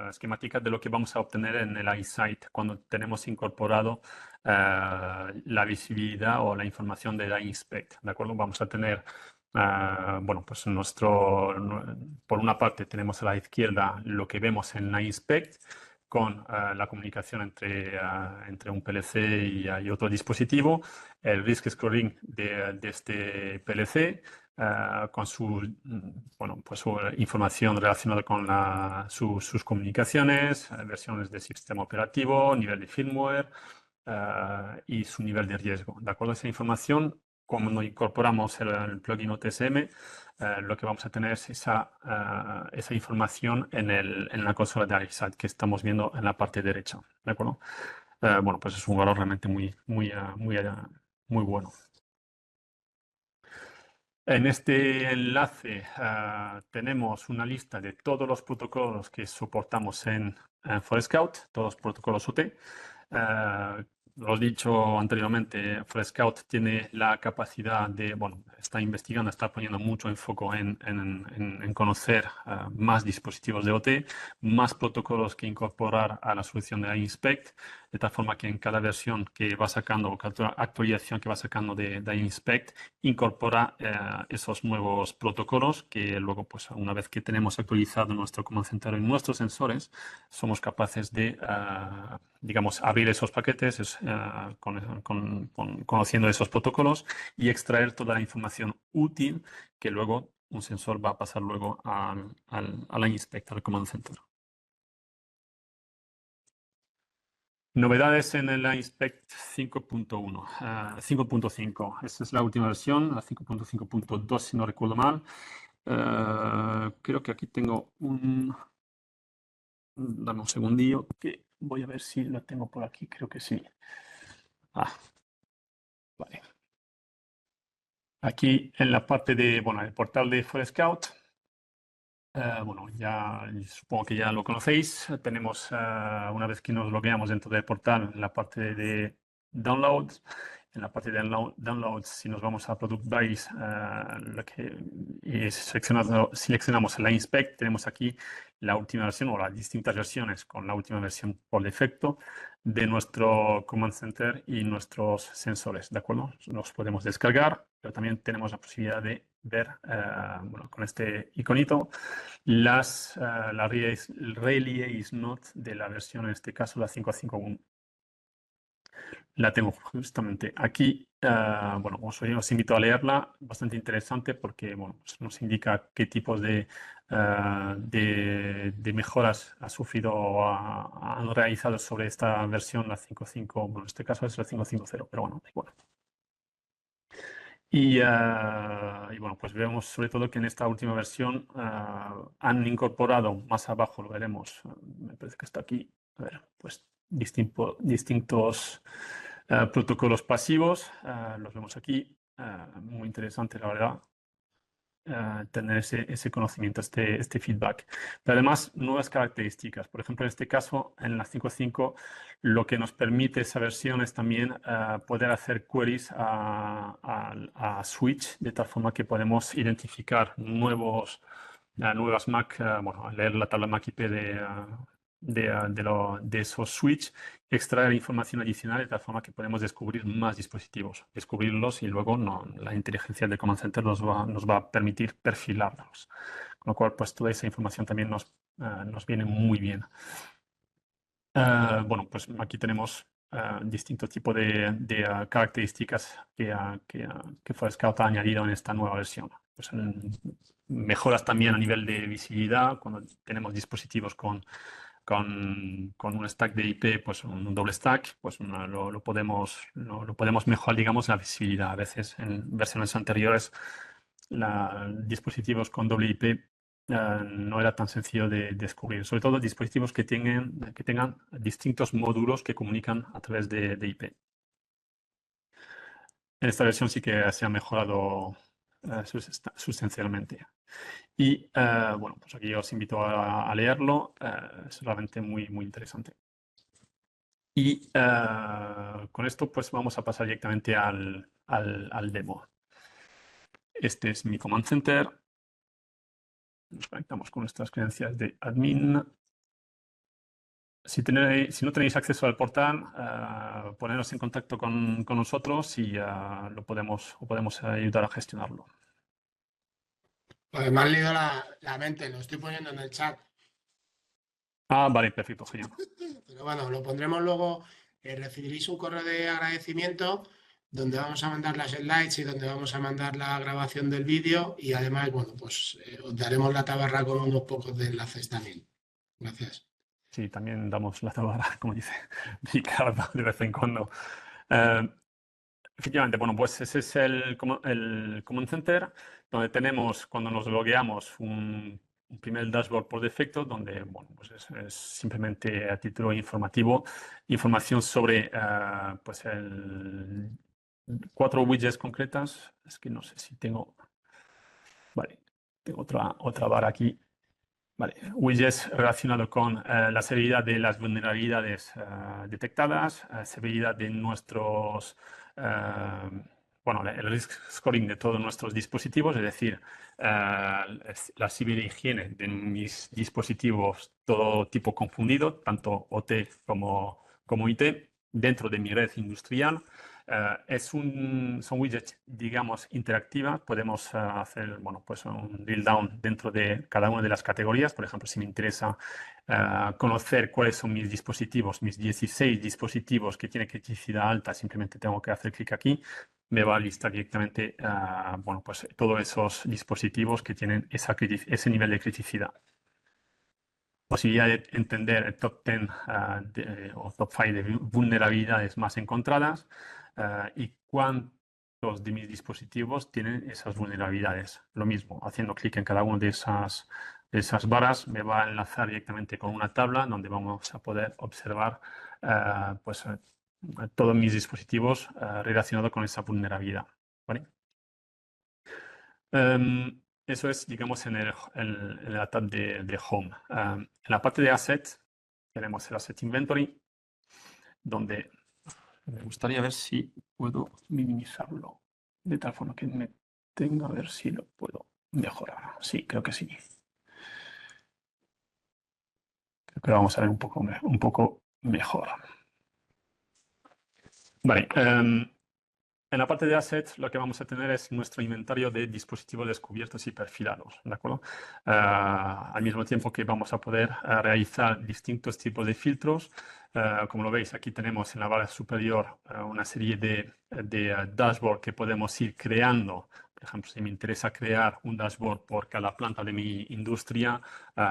esquemática de lo que vamos a obtener en el iSight cuando tenemos incorporado la visibilidad o la información de la Inspect, ¿de acuerdo? Vamos a tener, bueno, pues por una parte tenemos a la izquierda lo que vemos en la Inspect con la comunicación entre un PLC y otro dispositivo, el risk scoring de este PLC, con bueno, pues su información relacionada con sus comunicaciones, versiones de sistema operativo, nivel de firmware y su nivel de riesgo. De acuerdo a esa información, como no incorporamos el plugin OTSM, lo que vamos a tener es esa información en la consola de iSight que estamos viendo en la parte derecha. ¿De acuerdo? Bueno, pues es un valor realmente muy bueno. En este enlace tenemos una lista de todos los protocolos que soportamos en Forescout, todos los protocolos UT. Lo he dicho anteriormente, Forescout tiene la capacidad de, bueno, está investigando, está poniendo mucho enfoque en conocer más dispositivos de OT, más protocolos que incorporar a la solución de iInspect, de tal forma que en cada versión que va sacando o cada actualización que va sacando de iInspect, incorpora esos nuevos protocolos que luego, pues una vez que tenemos actualizado nuestro Command Center en nuestros sensores, somos capaces de, digamos, abrir esos paquetes conociendo esos protocolos y extraer toda la información útil que luego un sensor va a pasar luego a la Inspect, al Command Center. Novedades en el Inspect 5.1, 5.5. Esta es la última versión, la 5.5.2 si no recuerdo mal. Creo que aquí tengo dame un segundillo que voy a ver si lo tengo por aquí, creo que sí. Vale. Aquí en la parte de, bueno, el portal de Forescout, bueno, ya supongo que ya lo conocéis. Tenemos, una vez que nos logueamos dentro del portal, en la parte de downloads. En la parte de downloads, si nos vamos a Product Base y seleccionamos la Inspect, tenemos aquí la última versión o las distintas versiones con la última versión por defecto de nuestro Command Center y nuestros sensores, ¿de acuerdo? Los podemos descargar, pero también tenemos la posibilidad de ver, bueno, con este iconito, la release note de la versión, en este caso la 5.5.1. La tengo justamente aquí. Bueno, os invito a leerla, bastante interesante porque bueno, pues nos indica qué tipos de mejoras ha sufrido o han realizado sobre esta versión, la 5.5, bueno, en este caso es la 5.5.0, pero bueno, da igual. Y bueno, pues vemos sobre todo que en esta última versión han incorporado, más abajo lo veremos, me parece que está aquí, a ver, pues distintos protocolos pasivos, los vemos aquí, muy interesante la verdad. tener ese conocimiento, este feedback. Pero además, nuevas características. Por ejemplo, en este caso, en la 5.5, lo que nos permite esa versión es también poder hacer queries a Switch, de tal forma que podemos identificar nuevas MAC, bueno, leer la tabla MAC IP de esos switch, extraer información adicional de tal forma que podemos descubrir más dispositivos, descubrirlos y luego la inteligencia del Command Center nos va a permitir perfilarlos. Con lo cual, pues toda esa información también nos viene muy bien. Bueno, pues aquí tenemos distintos tipos de características que ForeScout ha añadido en esta nueva versión. Pues, mejoras también a nivel de visibilidad cuando tenemos dispositivos con un stack de IP, pues un doble stack, pues lo podemos mejorar, digamos, la visibilidad. A veces en versiones anteriores, dispositivos con doble IP no era tan sencillo de descubrir, sobre todo dispositivos que tengan distintos módulos que comunican a través de IP. En esta versión sí que se ha mejorado sustancialmente. Y bueno, pues aquí os invito a leerlo, es realmente muy, muy interesante. Y con esto pues vamos a pasar directamente al demo. Este es mi Command Center. Nos conectamos con nuestras credenciales de admin. Si no tenéis acceso al portal, poneros en contacto con nosotros y podemos ayudar a gestionarlo. Pues me han leído la mente, lo estoy poniendo en el chat. Ah, vale, perfecto, genial. Pero bueno, lo pondremos luego. Recibiréis un correo de agradecimiento donde vamos a mandar las slides y donde vamos a mandar la grabación del vídeo y además, bueno, pues os daremos la tabarra con unos pocos de enlaces también. Gracias. Sí, también damos la tabarra, como dice Ricardo, de vez en cuando. Eh, Efectivamente, bueno, pues ese es el Command Center, donde tenemos, cuando nos logueamos, un primer dashboard por defecto, donde, bueno, pues es simplemente a título informativo, información sobre, pues, 4 widgets concretas. Es que no sé si tengo, vale, tengo otra barra aquí. Vale, widgets relacionado con la severidad de las vulnerabilidades detectadas, severidad de bueno, el risk scoring de todos nuestros dispositivos, es decir, la ciberhigiene de mis dispositivos, todo tipo confundido, tanto OT como IT, dentro de mi red industrial. Son widgets, digamos, interactivas. Podemos hacer, bueno, pues un drill down dentro de cada una de las categorías. Por ejemplo, si me interesa conocer cuáles son mis dispositivos, mis 16 dispositivos que tienen criticidad alta, simplemente tengo que hacer clic aquí. Me va a listar directamente, bueno, pues todos esos dispositivos que tienen ese nivel de criticidad. Posibilidad de entender el top 10 o top 5 de vulnerabilidades más encontradas y cuántos de mis dispositivos tienen esas vulnerabilidades. Lo mismo, haciendo clic en cada una de esas barras me va a enlazar directamente con una tabla donde vamos a poder observar pues, todos mis dispositivos relacionados con esa vulnerabilidad. ¿Vale? Eso es, digamos, en la tab de Home. En la parte de Assets tenemos el Asset Inventory, donde me gustaría ver si puedo minimizarlo de tal forma que me tenga, a ver si lo puedo mejorar. Sí, creo que sí. Creo que lo vamos a ver un poco mejor. Vale. En la parte de assets, lo que vamos a tener es nuestro inventario de dispositivos descubiertos y perfilados, ¿de acuerdo? Al mismo tiempo que vamos a poder realizar distintos tipos de filtros. Como lo veis, aquí tenemos en la barra superior una serie de dashboard que podemos ir creando. Por ejemplo, si me interesa crear un dashboard por cada planta de mi industria,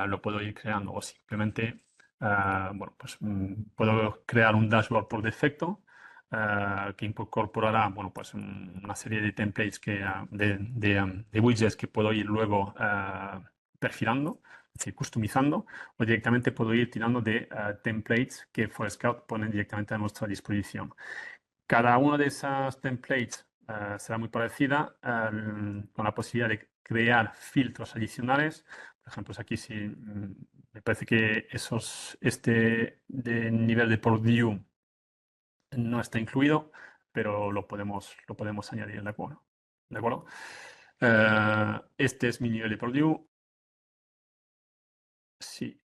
lo puedo ir creando o simplemente, bueno, pues puedo crear un dashboard por defecto que incorporará, bueno, pues una serie de templates de widgets que puedo ir luego perfilando, es decir, customizando, o directamente puedo ir tirando de templates que ForeScout pone directamente a nuestra disposición. Cada uno de esas templates será muy parecida con la posibilidad de crear filtros adicionales. Por ejemplo, aquí sí, me parece que este de nivel de port-view no está incluido, pero lo podemos añadir, ¿de acuerdo? ¿De acuerdo? Este es mi nivel de port-view. Sí.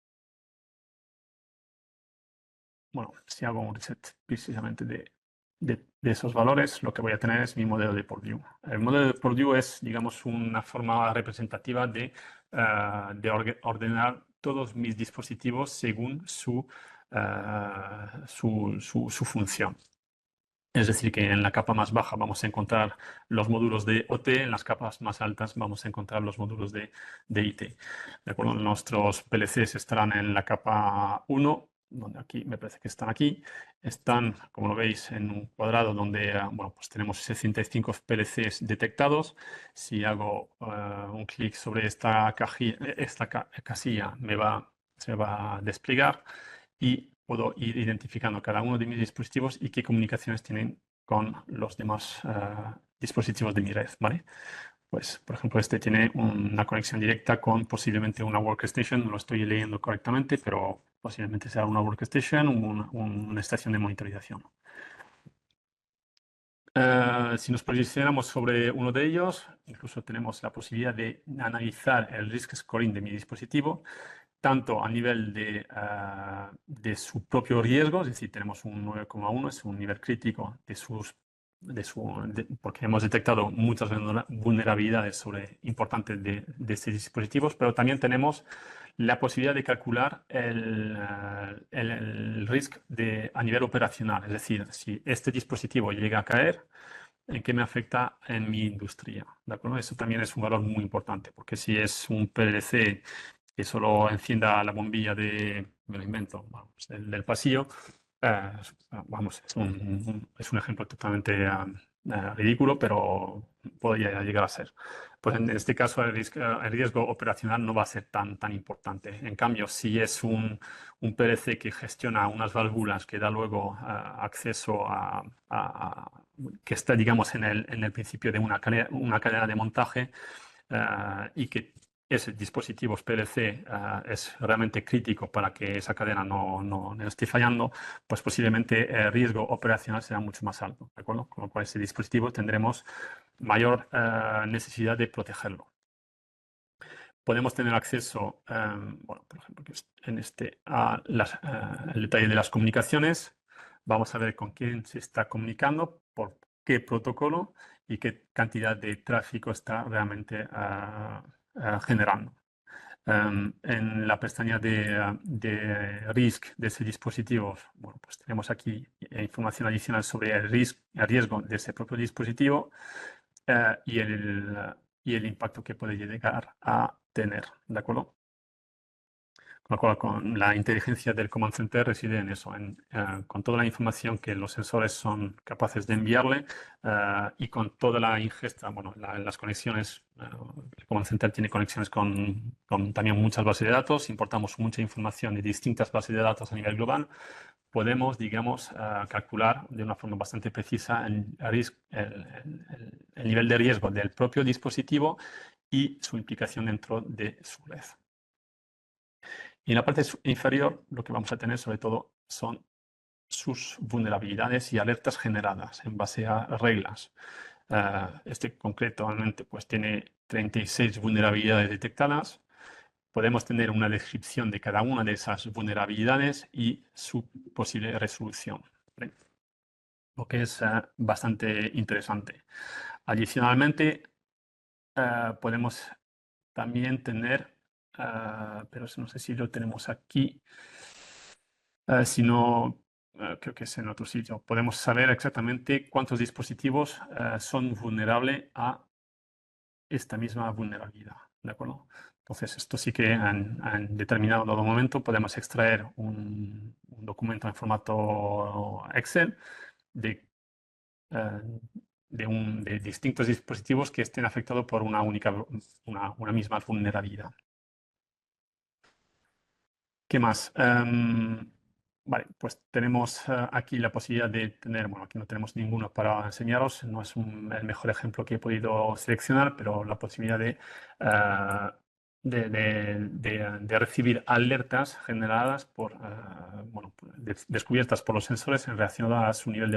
Bueno, si hago un reset precisamente de esos valores, lo que voy a tener es mi modelo de port-view. El modelo de port-view es, digamos, una forma representativa de ordenar todos mis dispositivos según su función. Es decir, que en la capa más baja vamos a encontrar los módulos de OT, en las capas más altas vamos a encontrar los módulos de IT. ¿De acuerdo? Nuestros PLCs estarán en la capa 1, donde aquí me parece que están aquí. Están, como lo veis, en un cuadrado donde bueno, pues tenemos 65 PLCs detectados. Si hago un clic sobre esta casilla, se va a desplegar y puedo ir identificando cada uno de mis dispositivos y qué comunicaciones tienen con los demás dispositivos de mi red, ¿vale? Pues, por ejemplo, este tiene una conexión directa con posiblemente una workstation, no lo estoy leyendo correctamente, pero posiblemente sea una workstation o una estación de monitorización. Si nos posicionamos sobre uno de ellos, incluso tenemos la posibilidad de analizar el risk scoring de mi dispositivo, tanto a nivel de su propio riesgo, es decir, tenemos un 9,1, es un nivel crítico porque hemos detectado muchas vulnerabilidades importantes de estos dispositivos, pero también tenemos la posibilidad de calcular el risk a nivel operacional, es decir, si este dispositivo llega a caer, en qué me afecta en mi industria. ¿De acuerdo? Eso también es un valor muy importante, porque si es un PLC que solo encienda la bombilla me lo invento, vamos, del pasillo, eh, vamos, es un ejemplo totalmente ridículo, pero podría llegar a ser. Pues en este caso el riesgo operacional no va a ser tan importante. En cambio, si es un PLC que gestiona unas válvulas que da luego acceso que está, digamos, en el principio de una cadena de montaje y que ese dispositivo PLC es realmente crítico para que esa cadena no esté fallando, pues posiblemente el riesgo operacional será mucho más alto, ¿de acuerdo? Con lo cual ese dispositivo tendremos mayor necesidad de protegerlo. Podemos tener acceso, bueno, por ejemplo, el detalle de las comunicaciones. Vamos a ver con quién se está comunicando, por qué protocolo y qué cantidad de tráfico está realmente generando. En la pestaña de risk de ese dispositivo, bueno, pues tenemos aquí información adicional sobre el riesgo de ese propio dispositivo y el impacto que puede llegar a tener, ¿de acuerdo? Con lo cual, con la inteligencia del Command Center reside en eso, con toda la información que los sensores son capaces de enviarle y con toda la ingesta, bueno, las conexiones, el Command Center tiene conexiones con también muchas bases de datos, importamos mucha información de distintas bases de datos a nivel global, podemos, digamos, calcular de una forma bastante precisa el nivel de riesgo del propio dispositivo y su implicación dentro de su red. Y en la parte inferior lo que vamos a tener sobre todo son sus vulnerabilidades y alertas generadas en base a reglas. Este concretamente pues tiene 36 vulnerabilidades detectadas. Podemos tener una descripción de cada una de esas vulnerabilidades y su posible resolución, ¿vale? Lo que es bastante interesante. Adicionalmente, podemos también tener, pero no sé si lo tenemos aquí, si no, creo que es en otro sitio. Podemos saber exactamente cuántos dispositivos son vulnerables a esta misma vulnerabilidad, ¿de acuerdo? Entonces, esto sí que en determinado momento podemos extraer un documento en formato Excel de, eh, de distintos dispositivos que estén afectados por una misma vulnerabilidad. ¿Qué más? Vale, pues tenemos aquí la posibilidad de tener, bueno, aquí no tenemos ninguno para enseñaros, no es el mejor ejemplo que he podido seleccionar, pero la posibilidad eh, de recibir alertas generadas bueno, descubiertas por los sensores en relación a su nivel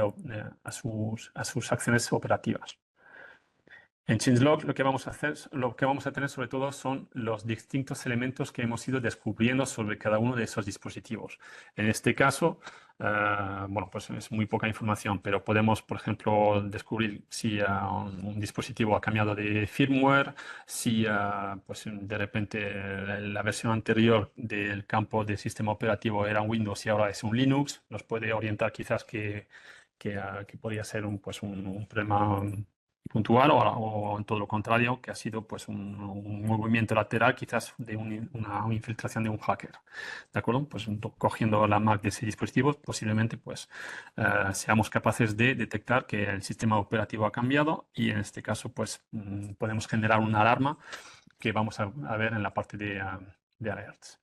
a sus acciones operativas. En changelog lo que vamos a hacer, lo que vamos a tener sobre todo son los distintos elementos que hemos ido descubriendo sobre cada uno de esos dispositivos. En este caso, bueno, pues es muy poca información, pero podemos, por ejemplo, descubrir si un dispositivo ha cambiado de firmware, si pues de repente la versión anterior del campo de sistema operativo era un Windows y ahora es un Linux. Nos puede orientar quizás que podría ser pues un problema puntual o en todo lo contrario, que ha sido pues un movimiento lateral quizás de una infiltración de un hacker. ¿De acuerdo? Pues cogiendo la MAC de ese dispositivo, posiblemente pues seamos capaces de detectar que el sistema operativo ha cambiado y en este caso pues podemos generar una alarma que vamos a ver en la parte de alerts.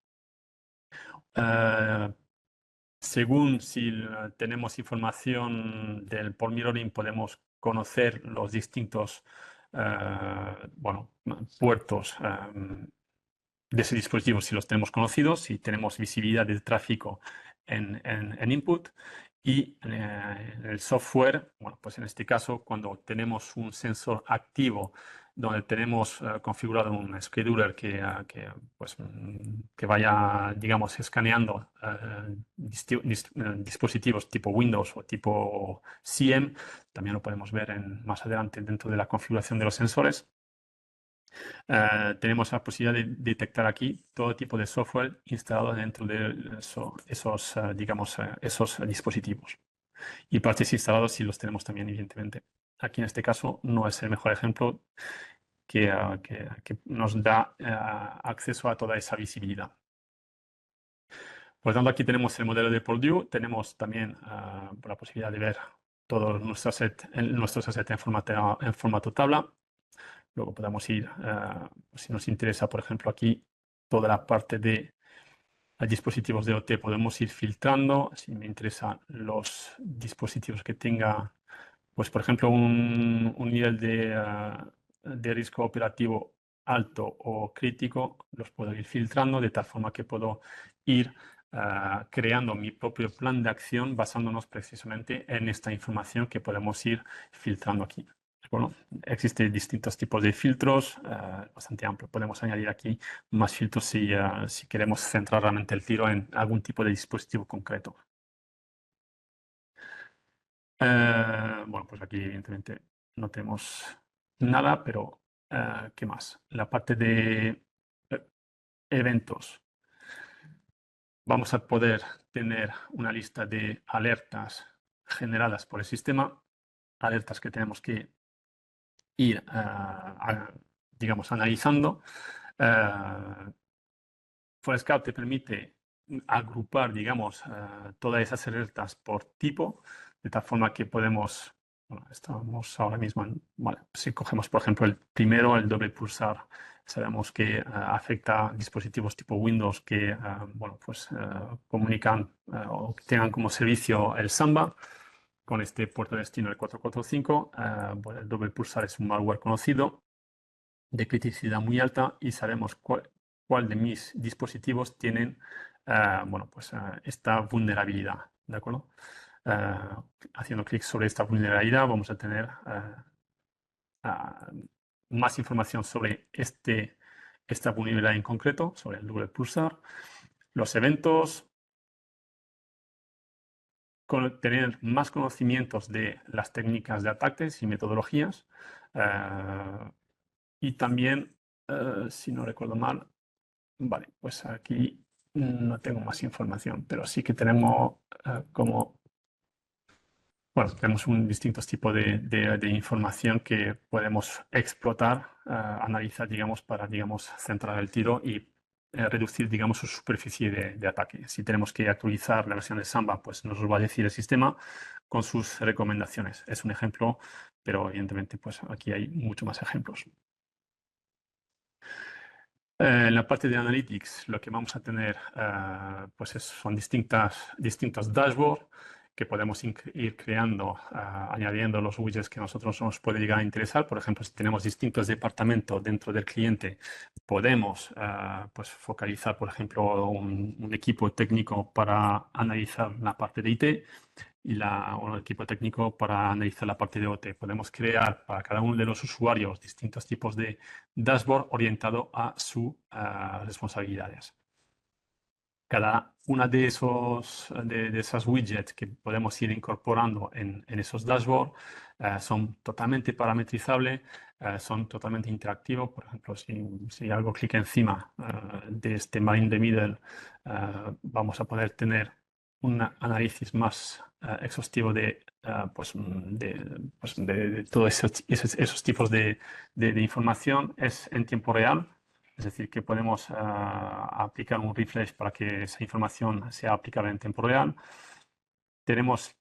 Según si tenemos información del por mirroring, podemos conocer los distintos bueno, puertos de ese dispositivo si los tenemos conocidos, si tenemos visibilidad del tráfico en input. Y el software, bueno, pues en este caso, cuando tenemos un sensor activo donde tenemos configurado un scheduler pues, que vaya, digamos, escaneando dispositivos tipo Windows o tipo CM, también lo podemos ver más adelante dentro de la configuración de los sensores. Tenemos la posibilidad de detectar aquí todo tipo de software instalado dentro de esos, digamos, esos dispositivos. Y parches instalados sí los tenemos también, evidentemente. Aquí en este caso no es el mejor ejemplo que nos da acceso a toda esa visibilidad. Por lo tanto, aquí tenemos el modelo de Purdue, tenemos también la posibilidad de ver todos nuestros assets en formato tabla. Luego podemos ir, si nos interesa, por ejemplo, aquí toda la parte de dispositivos de OT, podemos ir filtrando. Si me interesan los dispositivos que tenga, pues por ejemplo, un nivel de riesgo operativo alto o crítico, los puedo ir filtrando de tal forma que puedo ir creando mi propio plan de acción basándonos precisamente en esta información que podemos ir filtrando aquí. Bueno, existen distintos tipos de filtros, bastante amplio. Podemos añadir aquí más filtros si queremos centrar realmente el tiro en algún tipo de dispositivo concreto. Bueno, pues aquí evidentemente no tenemos nada, pero ¿qué más? La parte de eventos. Vamos a poder tener una lista de alertas generadas por el sistema, alertas que tenemos que ir, digamos, analizando. Forescout te permite agrupar, digamos, todas esas alertas por tipo, de tal forma que podemos, bueno, estamos ahora mismo vale, si cogemos, por ejemplo, el primero, el doble pulsar, sabemos que afecta a dispositivos tipo Windows que, bueno, pues comunican o que tengan como servicio el Samba con este puerto de destino el 445. Bueno, el doble pulsar es un malware conocido de criticidad muy alta y sabemos cuál de mis dispositivos tienen bueno, pues, esta vulnerabilidad. ¿De acuerdo? Haciendo clic sobre esta vulnerabilidad vamos a tener más información sobre esta vulnerabilidad en concreto, sobre el doble pulsar, los eventos, tener más conocimientos de las técnicas de ataques y metodologías y también, si no recuerdo mal, vale, pues aquí no tengo más información, pero sí que tenemos bueno, tenemos un distintos tipos de información que podemos explotar, analizar, digamos, para, digamos, centrar el tiro y reducir, digamos, su superficie de ataque. Si tenemos que actualizar la versión de Samba, pues nos lo va a decir el sistema con sus recomendaciones. Es un ejemplo, pero evidentemente, pues aquí hay muchos más ejemplos. En la parte de Analytics, lo que vamos a tener pues son distintos dashboards que podemos ir creando, añadiendo los widgets que a nosotros nos puede llegar a interesar. Por ejemplo, si tenemos distintos departamentos dentro del cliente, podemos pues focalizar, por ejemplo, un equipo técnico para analizar la parte de IT y un equipo técnico para analizar la parte de OT. Podemos crear para cada uno de los usuarios distintos tipos de dashboard orientado a sus responsabilidades. Cada una de esas widgets que podemos ir incorporando en esos dashboards son totalmente parametrizables, son totalmente interactivos. Por ejemplo, si hago clic encima de este Mine in the Middle, vamos a poder tener un análisis más exhaustivo de todos esos tipos de información. Es en tiempo real. Es decir, que podemos aplicar un refresh para que esa información sea aplicable en tiempo real. Tenemos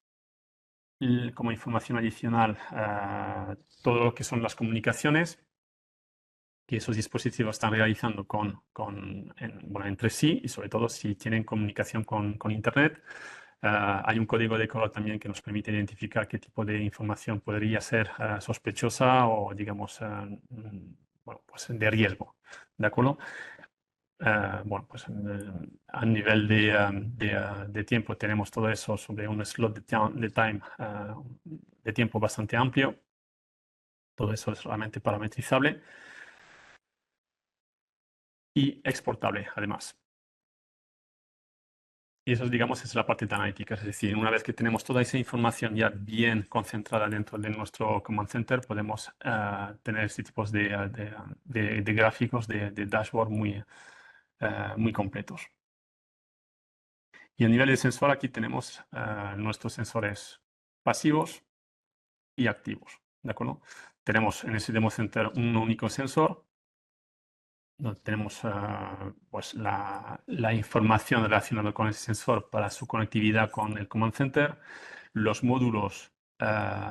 como información adicional todo lo que son las comunicaciones que esos dispositivos están realizando entre sí y sobre todo si tienen comunicación con Internet. Hay un código de color también que nos permite identificar qué tipo de información podría ser sospechosa o, digamos, pues de riesgo. ¿De acuerdo? A nivel de tiempo tenemos todo eso sobre un slot de time de tiempo bastante amplio. Todo eso es realmente parametrizable y exportable además. Y eso, digamos, es la parte de analítica. Es decir, una vez que tenemos toda esa información ya bien concentrada dentro de nuestro Command Center, podemos tener este tipo de gráficos, de dashboard muy completos. Y a nivel de sensor, aquí tenemos nuestros sensores pasivos y activos. ¿De acuerdo? Tenemos en ese Demo Center un único sensor, donde tenemos pues la información relacionada con ese sensor para su conectividad con el Command Center, los módulos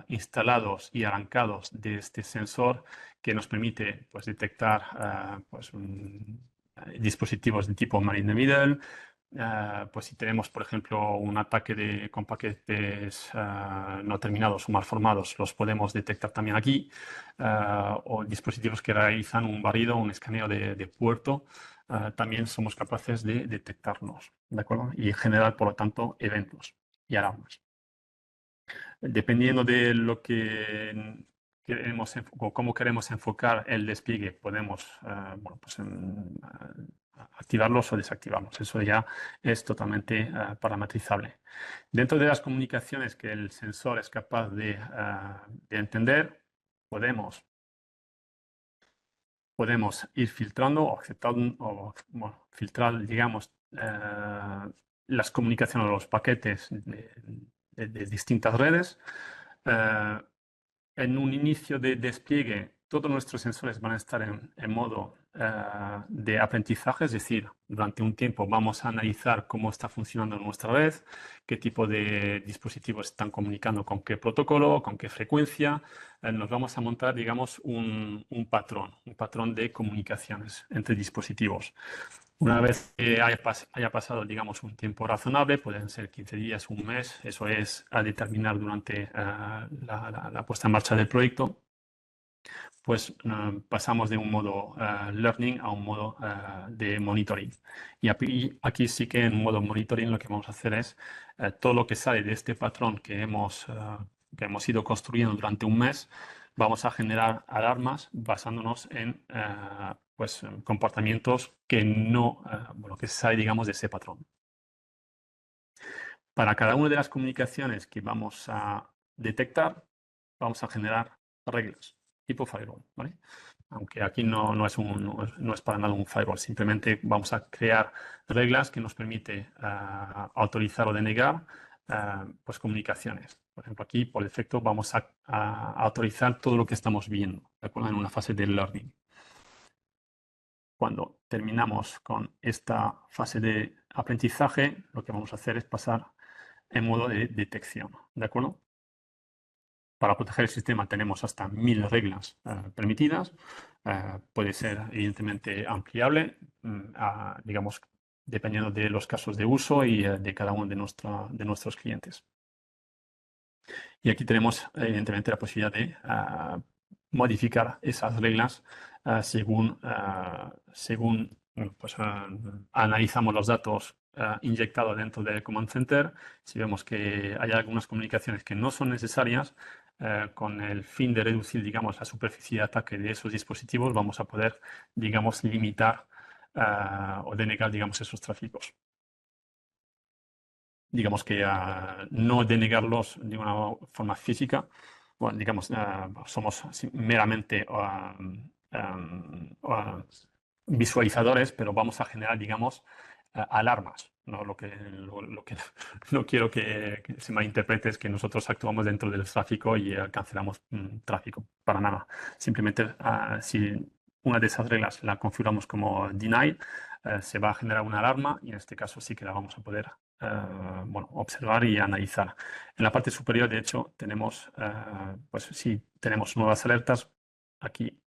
instalados y arrancados de este sensor que nos permite pues, detectar dispositivos de tipo man in the middle. Pues si tenemos, por ejemplo, un ataque con paquetes no terminados o mal formados, los podemos detectar también aquí. O dispositivos que realizan un barrido, un escaneo de puerto, también somos capaces de detectarlos, ¿de acuerdo? Y generar, por lo tanto, eventos y alarmas. Dependiendo de lo que queremos o cómo queremos enfocar el despliegue, podemos activarlos o desactivarlos. Eso ya es totalmente parametrizable. Dentro de las comunicaciones que el sensor es capaz de entender, podemos ir filtrando o aceptando filtrar, digamos, las comunicaciones o los paquetes de distintas redes. En un inicio de despliegue, todos nuestros sensores van a estar en modo de aprendizaje, es decir, durante un tiempo vamos a analizar cómo está funcionando nuestra red, qué tipo de dispositivos están comunicando con qué protocolo, con qué frecuencia. Nos vamos a montar, digamos, un patrón de comunicaciones entre dispositivos. Una vez que haya pasado, digamos, un tiempo razonable, pueden ser 15 días, un mes, eso es a determinar durante la puesta en marcha del proyecto, pues pasamos de un modo learning a un modo de monitoring. Y aquí sí que en modo monitoring lo que vamos a hacer es todo lo que sale de este patrón que hemos ido construyendo durante un mes, vamos a generar alarmas basándonos en comportamientos que no, que sale, digamos, de ese patrón. Para cada una de las comunicaciones que vamos a detectar, vamos a generar reglas tipo firewall, ¿vale? Aunque aquí no es para nada un firewall, simplemente vamos a crear reglas que nos permite autorizar o denegar pues comunicaciones. Por ejemplo, aquí por defecto vamos a autorizar todo lo que estamos viendo, ¿de acuerdo? En una fase de learning. Cuando terminamos con esta fase de aprendizaje, lo que vamos a hacer es pasar en modo de detección, ¿de acuerdo? para proteger el sistema tenemos hasta 1000 reglas permitidas. Puede ser evidentemente ampliable, digamos, dependiendo de los casos de uso y de cada uno de nuestros clientes. Y aquí tenemos evidentemente la posibilidad de modificar esas reglas según bueno, pues, analizamos los datos inyectados dentro del Command Center. Si vemos que hay algunas comunicaciones que no son necesarias, con el fin de reducir, digamos, la superficie de ataque de esos dispositivos, vamos a poder, digamos, limitar o denegar, digamos, esos tráficos. Digamos que no denegarlos de una forma física, bueno, digamos, somos meramente visualizadores, pero vamos a generar, digamos, alarmas. ¿No? Lo que no quiero que se malinterprete es que nosotros actuamos dentro del tráfico y cancelamos tráfico, para nada. Simplemente, si una de esas reglas la configuramos como deny, se va a generar una alarma y en este caso sí que la vamos a poder bueno, observar y analizar. En la parte superior, de hecho, tenemos, pues si tenemos nuevas alertas, aquí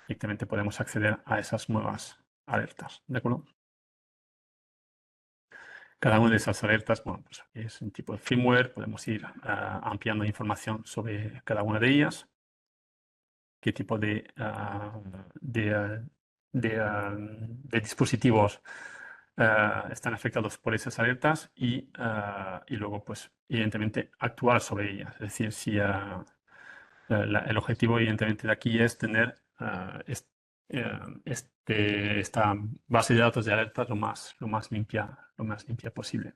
directamente podemos acceder a esas nuevas alertas, ¿de acuerdo? Cada una de esas alertas, bueno, pues es un tipo de firmware, podemos ir ampliando información sobre cada una de ellas, qué tipo de dispositivos están afectados por esas alertas y luego, pues, evidentemente, actuar sobre ellas. Es decir, si el objetivo, evidentemente, de aquí es tener esta base de datos de alertas lo más limpia posible.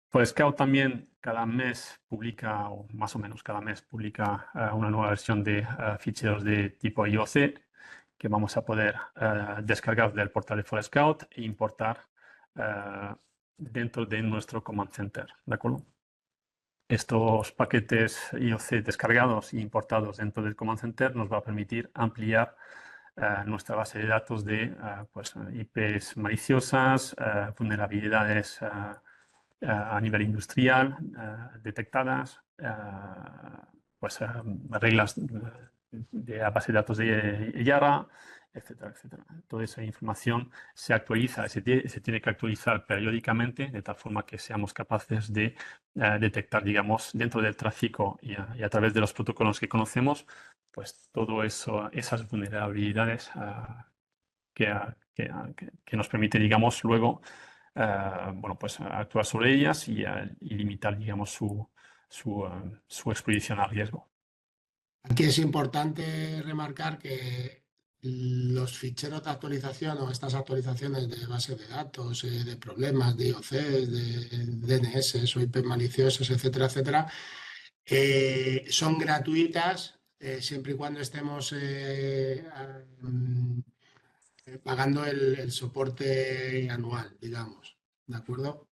ForeScout también cada mes publica, o más o menos cada mes publica una nueva versión de ficheros de tipo IOC que vamos a poder descargar del portal de ForeScout e importar dentro de nuestro Command Center, ¿de acuerdo? Estos paquetes IOC descargados e importados dentro del Command Center nos va a permitir ampliar nuestra base de datos de pues, IPs maliciosas, vulnerabilidades a nivel industrial detectadas, pues reglas de la base de datos de Yara, etcétera, etcétera. Toda esa información se actualiza, se tiene que actualizar periódicamente de tal forma que seamos capaces de detectar, digamos, dentro del tráfico y a través de los protocolos que conocemos, pues todo eso, esas vulnerabilidades que nos permite, digamos, luego bueno, pues actuar sobre ellas y limitar, digamos, su exposición al riesgo. Aquí es importante remarcar que los ficheros de actualización o estas actualizaciones de base de datos, de problemas, de IOCs, de DNS o IP maliciosos, etcétera, etcétera, son gratuitas siempre y cuando estemos pagando el soporte anual, digamos. ¿De acuerdo?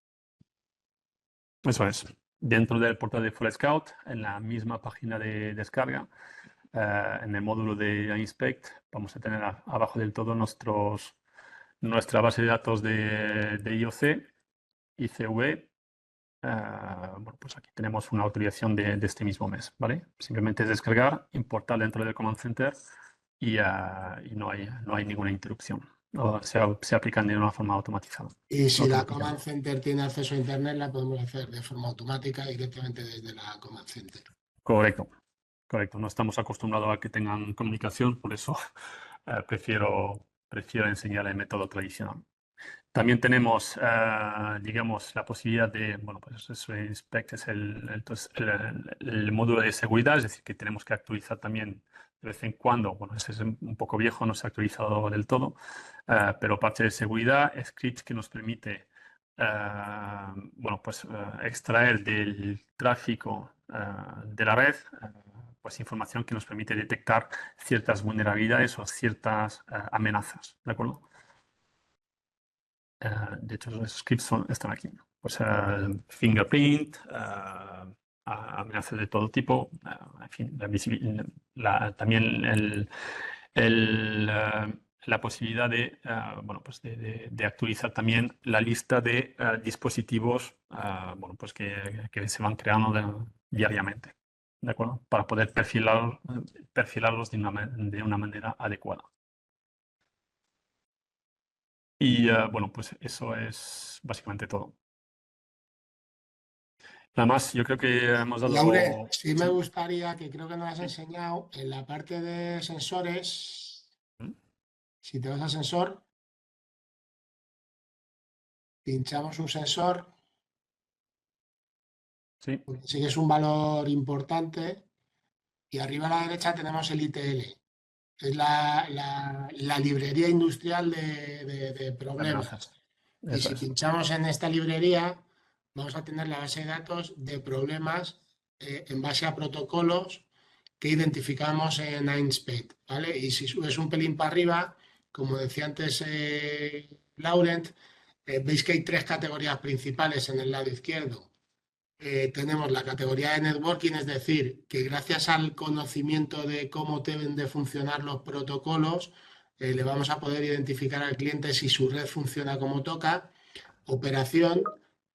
Eso es. Dentro del portal de ForeScout, en la misma página de descarga, en el módulo de Inspect, vamos a tener abajo del todo nuestra base de datos de IOC, ICV. Bueno, pues aquí tenemos una autorización de este mismo mes, ¿vale? Simplemente es descargar, importar dentro del Command Center y no hay ninguna interrupción. Se aplican de una forma automatizada. Y si la Command Center tiene acceso a Internet, la podemos hacer de forma automática directamente desde la Command Center. Correcto, correcto. No estamos acostumbrados a que tengan comunicación, por eso prefiero enseñar el método tradicional. También tenemos, digamos, la posibilidad de, bueno, pues eso Inspect es el módulo de seguridad, es decir, que tenemos que actualizar también de vez en cuando. Bueno, ese es un poco viejo, no se ha actualizado del todo, pero parte de seguridad, scripts que nos permite, bueno, pues extraer del tráfico de la red, pues información que nos permite detectar ciertas vulnerabilidades o ciertas amenazas, ¿de acuerdo? De hecho, los scripts están aquí. Pues fingerprint, amenazas de todo tipo, en fin, también la posibilidad de, bueno, pues de actualizar también la lista de dispositivos bueno, pues que se van creando diariamente, ¿de acuerdo? Para poder perfilarlos de una manera adecuada. Y bueno, pues eso es básicamente todo. Además, yo creo que hemos Laure, dado... sí me Sí, gustaría, que creo que nos has sí. enseñado, en la parte de sensores, ¿Mm? si te vas a sensor, pinchamos un sensor, Sí, consigues un valor importante y arriba a la derecha tenemos el ITL. Es la librería industrial de de amenazas. problemas. Y Eso si es. pinchamos en esta librería, vamos a tener la base de datos de problemas en base a protocolos que identificamos en Inspect, ¿vale? Y si subes un pelín para arriba, como decía antes Laurent, veis que hay tres categorías principales en el lado izquierdo. Tenemos la categoría de networking, es decir, que gracias al conocimiento de cómo deben de funcionar los protocolos, le vamos a poder identificar al cliente si su red funciona como toca. Operación,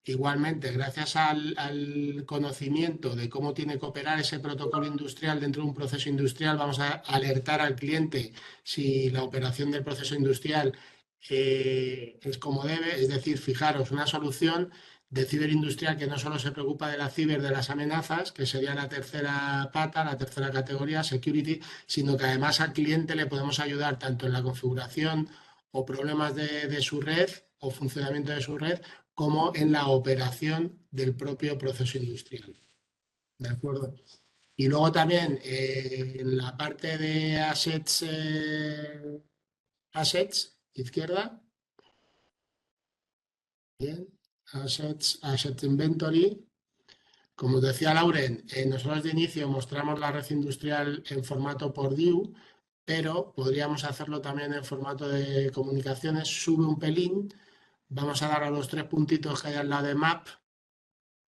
igualmente, gracias al conocimiento de cómo tiene que operar ese protocolo industrial dentro de un proceso industrial, vamos a alertar al cliente si la operación del proceso industrial es como debe, es decir, fijaros, una solución de ciberindustrial que no solo se preocupa de la ciber, de las amenazas, que sería la tercera pata, la tercera categoría, security, sino que además al cliente le podemos ayudar tanto en la configuración o problemas de su red o funcionamiento de su red, como en la operación del propio proceso industrial. ¿De acuerdo? Y luego también en la parte de assets, izquierda, bien, assets inventory. Como decía Lauren, nosotros de inicio mostramos la red industrial en formato por view, pero podríamos hacerlo también en formato de comunicaciones. Sube un pelín, vamos a dar a los tres puntitos que hay al lado de Map,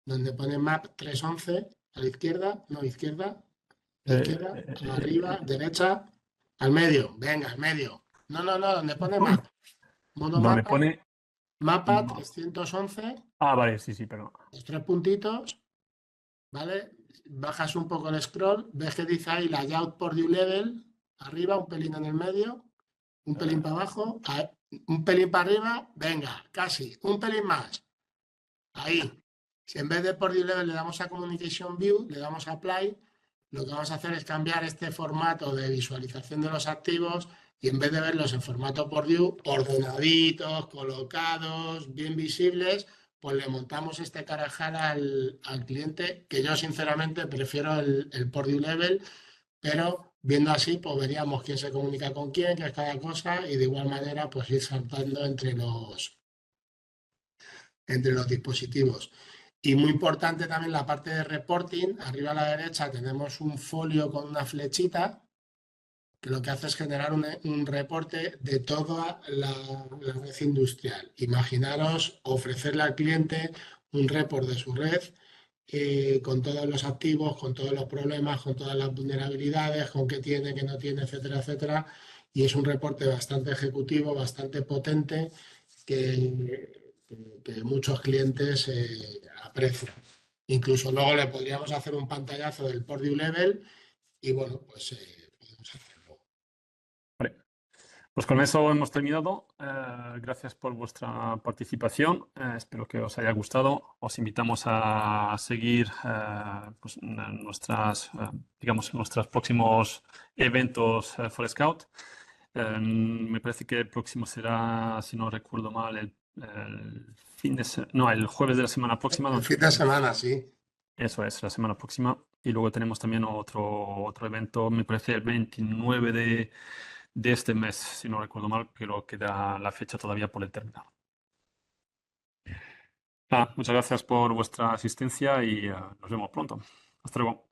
donde pone Map 311, a la izquierda, no, Eh, izquierda, arriba, eh, derecha, al medio, venga, al medio. No, no, no, donde pone uy, Map, modo donde mapa, pone... mapa 311, Ah, vale, sí, sí, perdón. los tres puntitos, ¿vale? Bajas un poco el scroll, ves que dice ahí layout por view level, arriba, un pelín en el medio, un pelín para abajo, un pelín para arriba, venga, casi, un pelín más. Ahí, si en vez de por view level le damos a Communication View, le damos a Apply, lo que vamos a hacer es cambiar este formato de visualización de los activos y en vez de verlos en formato por view, ordenaditos, colocados, bien visibles, pues le montamos este carajal al cliente, que yo sinceramente prefiero el por view level, pero viendo así, pues veríamos quién se comunica con quién, qué es cada cosa y de igual manera, pues ir saltando entre los dispositivos. Y muy importante también la parte de reporting. Arriba a la derecha tenemos un folio con una flechita que lo que hace es generar un reporte de toda la red industrial. Imaginaros ofrecerle al cliente un report de su red con todos los activos, con todos los problemas, con todas las vulnerabilidades, con qué tiene, qué no tiene, etcétera, etcétera. Y es un reporte bastante ejecutivo, bastante potente que muchos clientes aprecian. Incluso luego le podríamos hacer un pantallazo del Purdue Level y bueno, pues podemos hacerlo. Vale. Pues con eso hemos terminado. Gracias por vuestra participación. Espero que os haya gustado. Os invitamos a seguir pues, digamos, nuestros próximos eventos for Scout. Me parece que el próximo será, si no recuerdo mal, no, el jueves de la semana próxima. El fin de semana, sí. Eso es, la semana próxima. Y luego tenemos también otro evento, me parece el 29 de este mes, si no recuerdo mal, pero queda la fecha todavía por determinar. Muchas gracias por vuestra asistencia y nos vemos pronto. Hasta luego.